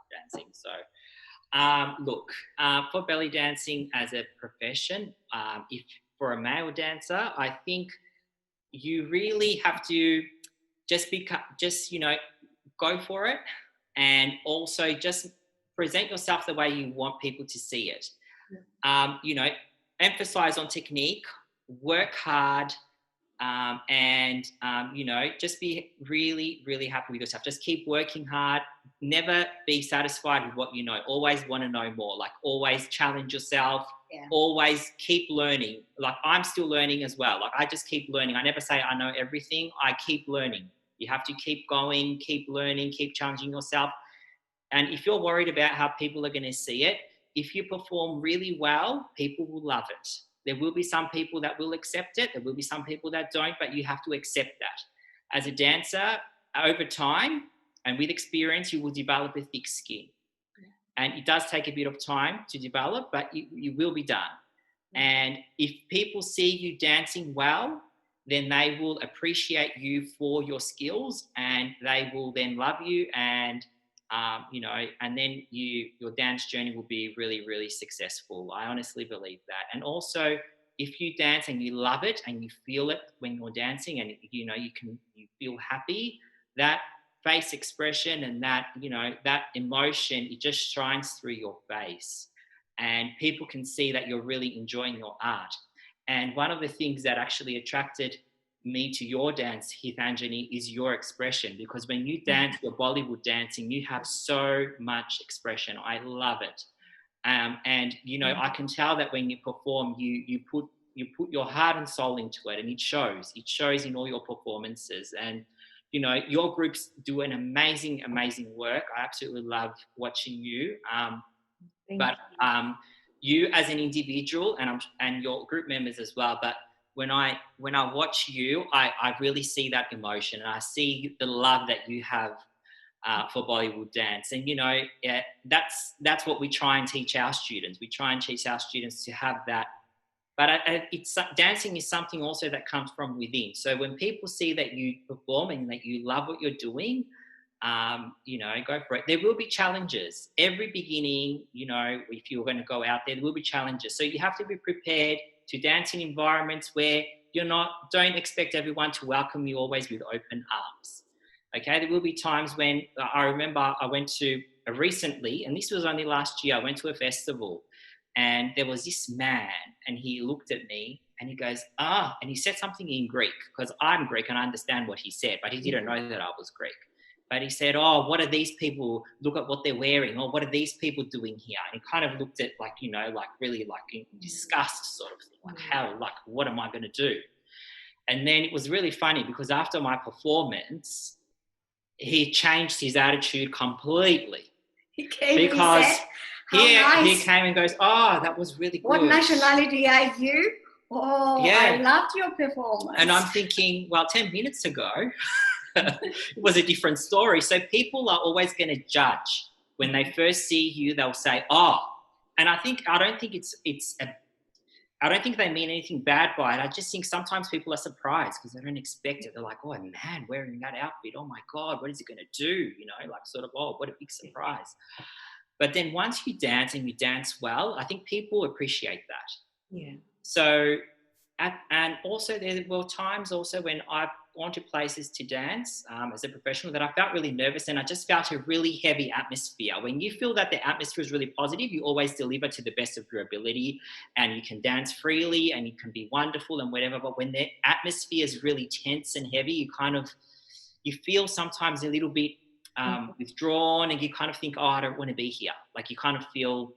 S3: dancing. So, look, for belly dancing as a profession, if for a male dancer, I think you really have to just go for it, and also just present yourself the way you want people to see it. Emphasize on technique, work hard, and just be really, really happy with yourself. Just keep working hard. Never be satisfied with what you know. Always want to know more. Like, always challenge yourself.
S2: Yeah.
S3: Always keep learning. Like, I'm still learning as well. Like, I just keep learning. I never say I know everything. I keep learning. You have to keep going, keep learning, keep challenging yourself. And if you're worried about how people are going to see it, if you perform really well, people will love it. There will be some people that will accept it. There will be some people that don't, but you have to accept that. As a dancer, over time and with experience, you will develop a thick skin. And it does take a bit of time to develop, but you will be done. And if people see you dancing well, then they will appreciate you for your skills, and they will then love you, and you know, and then your dance journey will be really, really successful. I honestly believe that. And also, if you dance and you love it and you feel it when you're dancing, and you know you feel happy, that face expression and that, you know, that emotion, it just shines through your face, and people can see that you're really enjoying your art. And one of the things that actually attracted me to your dance, Hithanjani, is your expression, because when you dance your Bollywood dancing, you have so much expression. I love it. And you know, I can tell that when you perform, you put your heart and soul into it, and it shows in all your performances. And you know, your groups do an amazing work. I absolutely love watching you. But you as an individual, and your group members as well, but when I watch you, I really see that emotion, and I see the love that you have for Bollywood dance. And you know, that's what we try and teach our students. We try and teach our students to have that. But it's dancing is something also that comes from within. So when people see that you perform and that you love what you're doing, you know, go for it. There will be challenges. Every beginning, you know, if you're going to go out there will be challenges. So you have to be prepared to dance in environments where don't expect everyone to welcome you always with open arms. Okay, there will be times when I remember I went to recently, and this was only last year, I went to a festival, and there was this man, and he looked at me and he goes, and he said something in Greek, because I'm Greek and I understand what he said, but he didn't know that I was Greek. But he said, what are these people, look at what they're wearing, or what are these people doing here? And he kind of looked at, like, you know, like really like in disgust sort of thing, like how, like, what am I going to do? And then it was really funny, because after my performance, he changed his attitude completely.
S2: He came,
S3: because
S2: he said,
S3: he came and goes, that was really good.
S2: What nationality are you? I loved your performance.
S3: And I'm thinking, well, 10 minutes ago, it was a different story. So people are always going to judge. When they first see you, they'll say, and I don't think they mean anything bad by it. I just think sometimes people are surprised because they don't expect it. They're like, a man wearing that outfit, oh my God, what is he going to do? You know, like sort of, what a big surprise. But then once you dance and you dance well, I think people appreciate that.
S1: Yeah.
S3: So, and also there were times also when I've gone to places to dance as a professional that I felt really nervous, and I just felt a really heavy atmosphere. When you feel that the atmosphere is really positive, you always deliver to the best of your ability, and you can dance freely and you can be wonderful and whatever. But when the atmosphere is really tense and heavy, you feel sometimes a little bit withdrawn, and you kind of think, I don't want to be here. Like you kind of feel,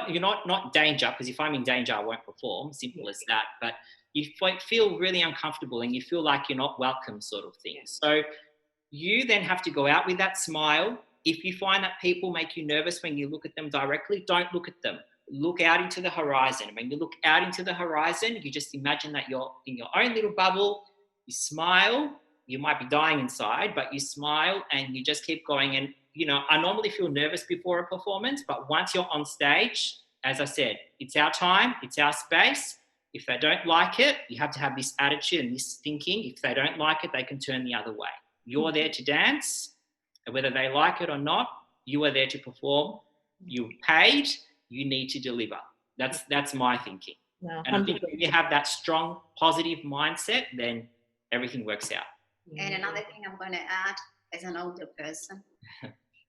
S3: you're not danger, because if I'm in danger, I won't perform, simple as that. But you feel really uncomfortable and you feel like you're not welcome, sort of thing. So you then have to go out with that smile. If you find that people make you nervous when you look at them directly, don't look at them. Look out into the horizon. When you look out into the horizon, you just imagine that you're in your own little bubble. You smile. You might be dying inside, but you smile and you just keep going. And, you know, I normally feel nervous before a performance, but once you're on stage, as I said, it's our time, it's our space. If they don't like it, you have to have this attitude and this thinking. If they don't like it, they can turn the other way. You're there to dance, and whether they like it or not, you are there to perform. You're paid, you need to deliver. That's my thinking. No, and I think if you have that strong, positive mindset, then everything works out.
S2: And another thing I'm going to add, as an older person,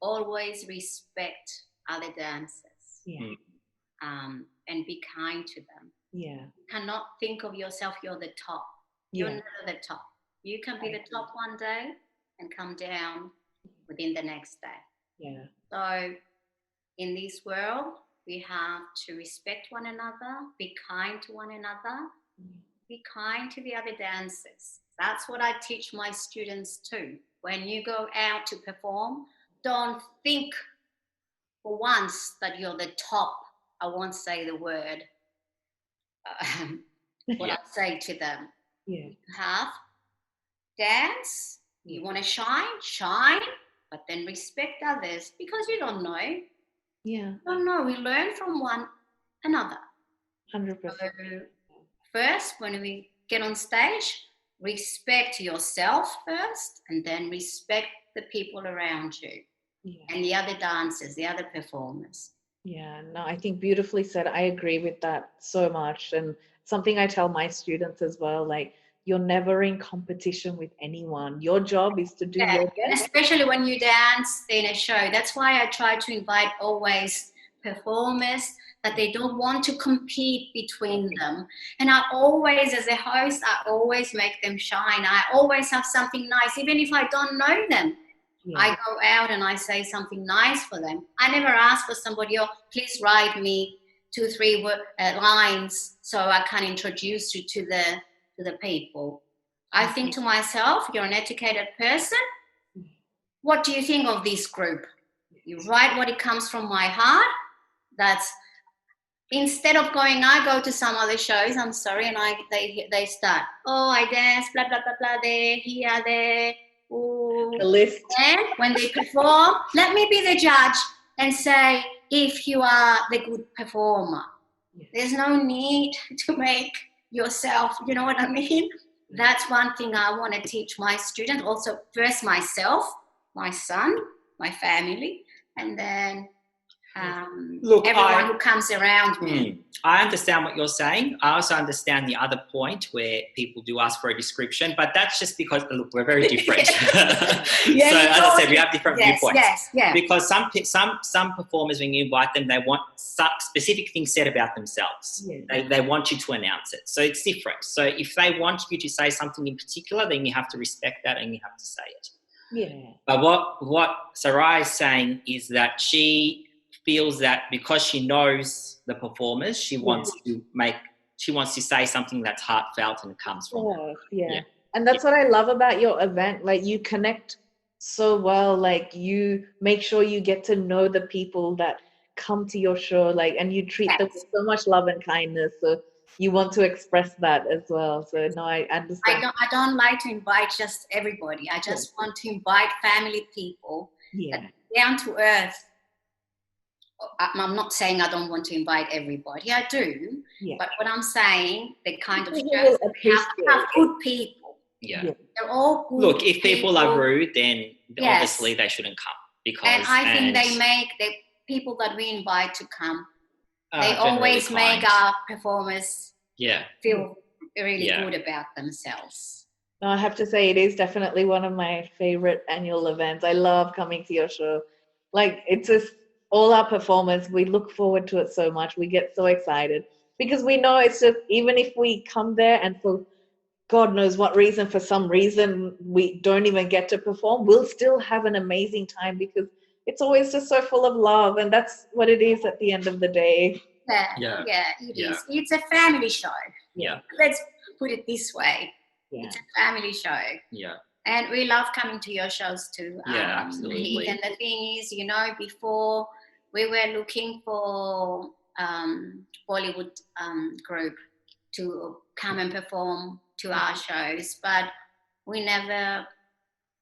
S2: always respect other dancers.
S1: Yeah.
S2: And be kind to them.
S1: Yeah.
S2: You cannot think of yourself, you're the top. You're never the top. You can be the top one day and come down within the next day.
S1: Yeah.
S2: So in this world, we have to respect one another, be kind to one another, be kind to the other dancers. That's what I teach my students too. When you go out to perform, don't think for once that you're the top. I won't say the word. What I say to them.
S1: Yeah.
S2: Have dance. You want to shine, but then respect others, because you don't know.
S1: Yeah.
S2: You don't know. We learn from one another.
S1: 100%.
S2: So first, when we get on stage, respect yourself first, and then respect the people around you. and the other dancers, the other performers.
S1: Yeah, no, I think beautifully said. I agree with that so much. And something I tell my students as well, like, you're never in competition with anyone. Your job is to do
S2: Yeah,
S1: your
S2: and
S1: best.
S2: especially when you dance in a show. That's why I try to invite always performers that they don't want to compete between them. And I always, as a host, I always make them shine. I always have something nice, even if I don't know them.
S1: Yeah.
S2: I go out and I say something nice for them. I never ask for somebody, oh, please write me 2, 3 lines so I can introduce you to the people. I think to myself, you're an educated person. What do you think of this group? You write what it comes from my heart. That's instead of going, I go to some other shows, I'm sorry, and they start, oh, I dance, blah, blah, blah, blah, there, here, there. Ooh.
S1: The list.
S2: And when they perform, let me be the judge and say if you are the good performer. Yes. There's no need to make yourself, you know what I mean? That's one thing I want to teach my students. Also, first myself, my son, my family, and then everyone who comes around me.
S3: I understand what you're saying. I also understand the other point where people do ask for a description, but that's just because, look, we're very different.
S1: Yes,
S3: so as I said, we have different viewpoints.
S2: Yes, yeah.
S3: Because some performers, when you invite them, they want some specific things said about themselves. Yeah. They want you to announce it. So it's different. So if they want you to say something in particular, then you have to respect that and you have to say it.
S1: Yeah.
S3: But what Sarayi is saying is that she feels that because she knows the performers, she wants to say something that's heartfelt and it comes from her.
S1: Yeah. And that's what I love about your event. Like, you connect so well. Like, you make sure you get to know the people that come to your show, like, and you treat them with so much love and kindness. So you want to express that as well. So no, I understand.
S2: I don't like to invite just everybody. I just want to invite family people, down to earth. I'm not saying I don't want to invite everybody. I do. Yeah. But what I'm saying, the kind of shows have good people.
S3: Yeah.
S2: They're all good.
S3: Look, if people are rude, then obviously they shouldn't come.
S2: And I think they make the people that we invite to come, they always make our performers feel really good about themselves.
S1: No, I have to say, it is definitely one of my favorite annual events. I love coming to your show. Like, it's just all our performers, we look forward to it so much. We get so excited because we know it's just, even if we come there and for God knows what reason, for some reason we don't even get to perform, we'll still have an amazing time because it's always just so full of love, and that's what it is at the end of the day.
S2: It is. It's a family show.
S3: Yeah.
S2: Let's put it this way. Yeah. It's a family show.
S3: Yeah.
S2: And we love coming to your shows too.
S3: Absolutely.
S2: And the thing is, before we were looking for Bollywood group to come and perform to our shows, but we never.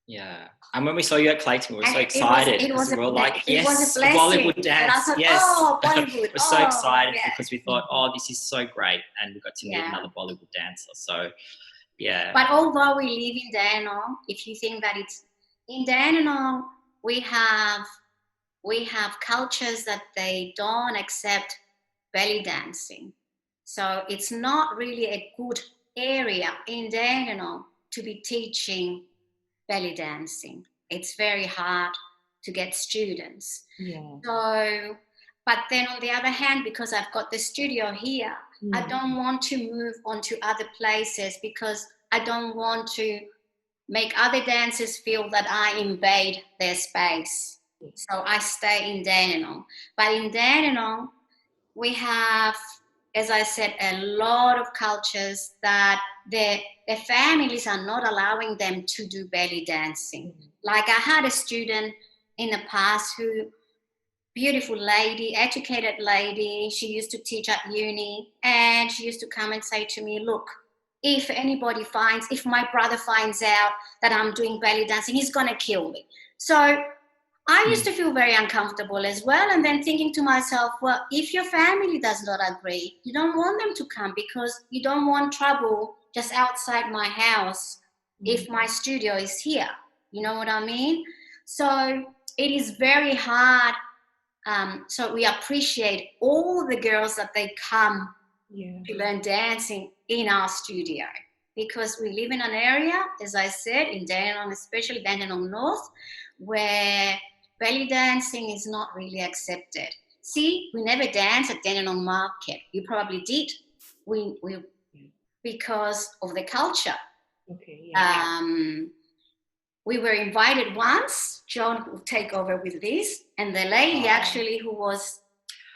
S3: Yeah, and when we saw you at Clayton, we were so excited.
S2: It was
S3: we were like, yes,
S2: blessing.
S3: Bollywood dance.
S2: Thought,
S3: yes,
S2: Bollywood.
S3: We're so excited because we thought, this is so great, and we got to meet another Bollywood dancer. So, yeah.
S2: But although we live in Dandenong, if you think that it's in Dandenong, we have cultures that they don't accept belly dancing. So it's not really a good area in Dandenong to be teaching belly dancing. It's very hard to get students.
S1: Yeah.
S2: So, but then on the other hand, because I've got the studio here, I don't want to move on to other places because I don't want to make other dancers feel that I invade their space. So I stay in Dandenong. But in Dandenong, we have, as I said, a lot of cultures that their families are not allowing them to do belly dancing. Like, I had a student in the past who, beautiful lady, educated lady, she used to teach at uni, and she used to come and say to me, look, if my brother finds out that I'm doing belly dancing, he's going to kill me. So I used to feel very uncomfortable as well, and then thinking to myself, well, if your family does not agree, you don't want them to come because you don't want trouble just outside my house if my studio is here. You know what I mean? So it is very hard. So we appreciate all the girls that they come to learn dancing in our studio, because we live in an area, as I said, in Dandenong, especially Dandenong North, where belly dancing is not really accepted. See, we never danced at Dandenong Market. You probably did. We because of the culture.
S1: Okay.
S2: We were invited once. John will take over with this, and the lady actually who was.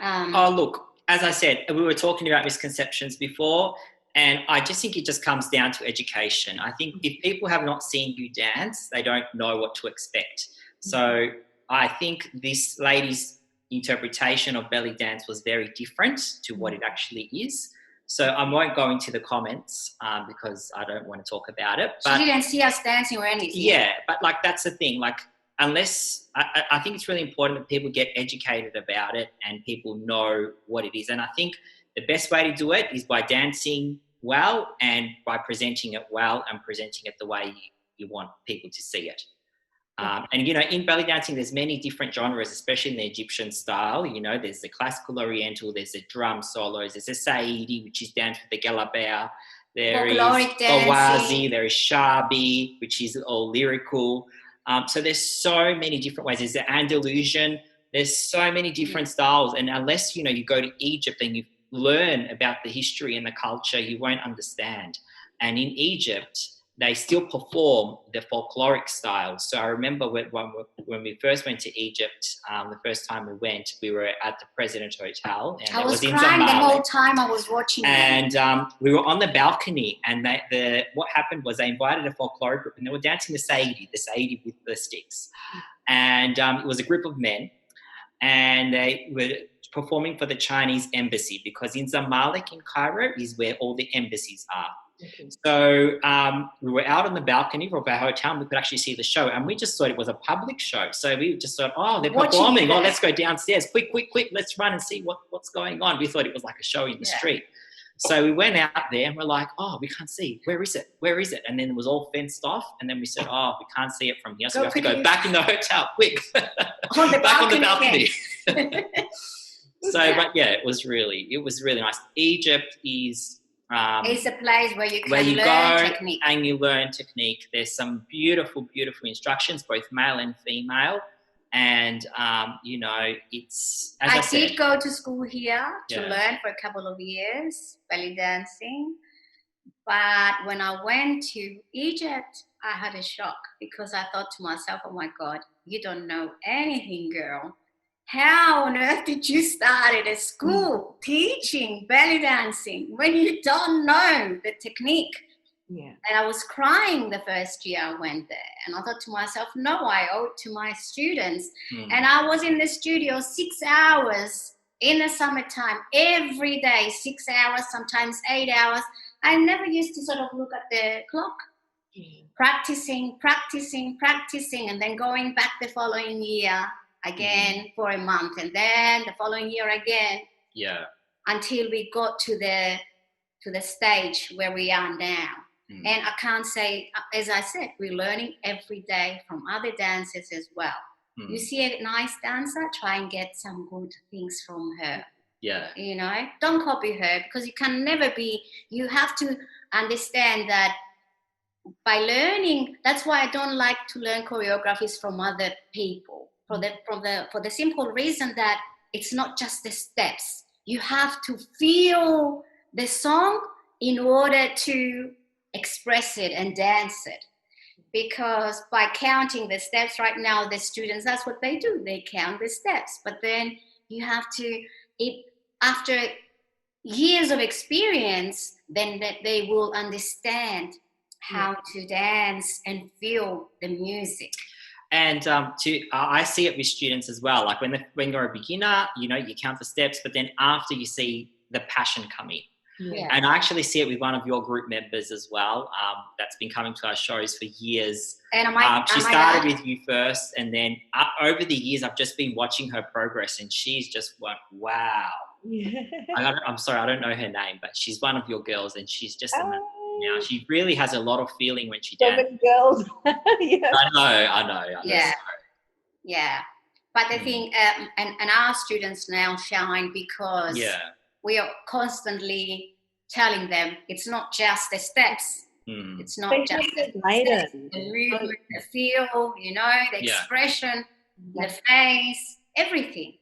S3: Look, as I said, we were talking about misconceptions before, and I just think it just comes down to education. I think if people have not seen you dance, they don't know what to expect. So I think this lady's interpretation of belly dance was very different to what it actually is. So I won't go into the comments because I don't want to talk about it. But
S2: she didn't see us dancing or anything.
S3: Yeah, but like that's the thing. Like unless I think it's really important that people get educated about it and people know what it is. And I think the best way to do it is by dancing well and by presenting it well and presenting it the way you want people to see it. And, you know, in belly dancing, there's many different genres, especially in the Egyptian style. You know, there's the classical oriental, there's the drum solos, there's the Saidi, which is danced with the Galabea. There is Owazi, there is Shabi, which is all lyrical. So there's so many different ways. There's the Andalusian. There's so many different styles. And unless, you know, you go to Egypt and you learn about the history and the culture, you won't understand. And in Egypt, they still perform the folkloric styles. So I remember when we first went to Egypt, the first time we went, we were at the President Hotel. And
S2: I was crying the whole time I was watching
S3: and we were on the balcony, and what happened was they invited a folkloric group, and they were dancing the Saidi with the sticks. And it was a group of men, and they were performing for the Chinese embassy, because in Zamalek in Cairo is where all the embassies are. Okay. So we were out on the balcony of our hotel, and we could actually see the show, and we just thought it was a public show. So we just thought, oh, they're performing. Oh, let's go downstairs. Quick, let's run and see what's going on. We thought it was like a show in the street. So we went out there and we're like, oh, we can't see. Where is it? And then it was all fenced off. And then we said, oh, we can't see it from here. So we have to go back in the hotel, quick.
S2: On the
S3: back on the balcony.
S2: But
S3: yeah, it was really nice. Egypt is...
S2: it's a place where you can learn technique.
S3: And you learn technique. There's some beautiful, beautiful instructions, both male and female. And, you know, it's... I did
S2: go to school here to learn for a couple of years, belly dancing. But when I went to Egypt, I had a shock, because I thought to myself, oh, my God, you don't know anything, girl. How on earth did you start at a school teaching belly dancing when you don't know the technique? Yeah. And I was crying the first year I went there. And I thought to myself, no, I owe it to my students. And I was in the studio 6 hours in the summertime, every day, 6 hours, sometimes 8 hours. I never used to sort of look at the clock. Practicing, and then going back the following year again for a month, and then the following year again. Yeah. Until we got to the stage where we are now. And I can't say, as I said, we're learning every day from other dancers as well. You see a nice dancer, try and get some good things from her. Yeah. You know, don't copy her, because you can never be, you have to understand that by learning, that's why I don't like to learn choreographies from other people. For the simple reason that it's not just the steps. You have to feel the song in order to express it and dance it. Because by counting the steps right now, the students, that's what they do. They count the steps. But then you have to, after years of experience, then they will understand how to dance and feel the music.
S3: And I see it with students as well. Like when you're a beginner, you know, you count the steps, but then after you see the passion come in. Yeah. And I actually see it with one of your group members as well, that's been coming to our shows for years.
S2: And
S3: she started with you first, and then over the years, I've just been watching her progress, and she's just went, wow. Yeah. I'm sorry, I don't know her name, but she's one of your girls, and she's just now. She really has a lot of feeling when she dances.
S1: So many girls.
S3: Yeah. I know.
S2: Yeah. Yeah. But the thing, and our students now shine because we are constantly telling them it's not just the steps. It's not just the guidance, the movement, the feel, you know, the expression, the face, everything.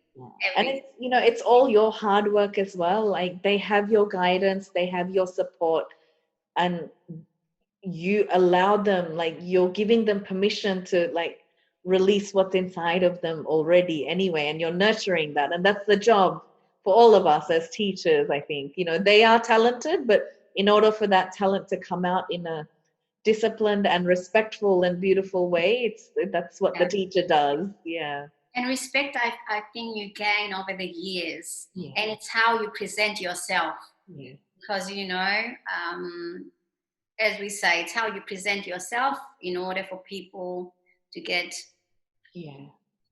S1: And it's, you know, it's all your hard work as well. Like they have your guidance, they have your support, and you allow them, like you're giving them permission to like release what's inside of them already anyway, and you're nurturing that. And that's the job for all of us as teachers, I think. You know, they are talented, but in order for that talent to come out in a disciplined and respectful and beautiful way, that's what the teacher does. Yeah.
S2: And respect, I think you gain over the years, and it's how you present yourself. Because, you know, as we say, it's how you present yourself in order for people to get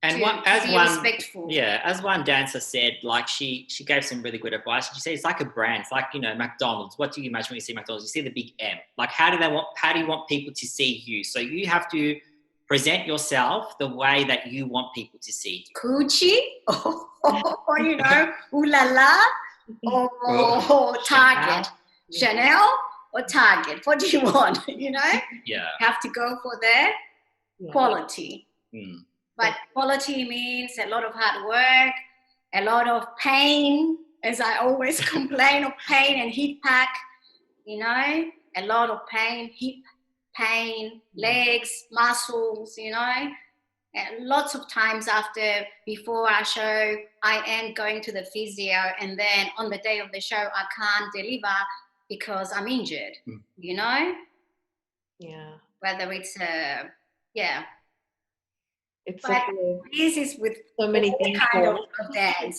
S3: and
S2: respectful.
S3: As one dancer said, like she gave some really good advice. She said it's like a brand. It's like, you know, McDonald's. What do you imagine when you see McDonald's? You see the big M. Like how do you want people to see you? So you have to present yourself the way that you want people to see you.
S2: Gucci, or you know, Ooh La La, or Target, Chanel or Target. What do you want? You know, have to go for the quality. But quality means a lot of hard work, a lot of pain, as I always complain of pain and hip pack, you know, a lot of pain, hip pain, legs, muscles, you know. And lots of times before our show, I am going to the physio, and then on the day of the show, I can't deliver because I'm injured, you know?
S1: Yeah.
S2: Whether it's,
S1: It's
S2: but this is with
S1: so many things
S2: kind of dance.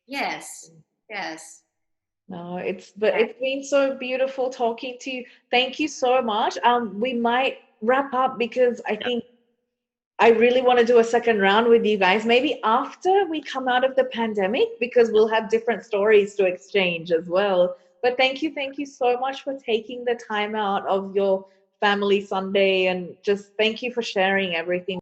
S2: Yes.
S1: No, it's been so beautiful talking to you. Thank you so much. We might wrap up because I think I really want to do a second round with you guys, maybe after we come out of the pandemic, because we'll have different stories to exchange as well. But thank you so much for taking the time out of your family Sunday, and just thank you for sharing everything.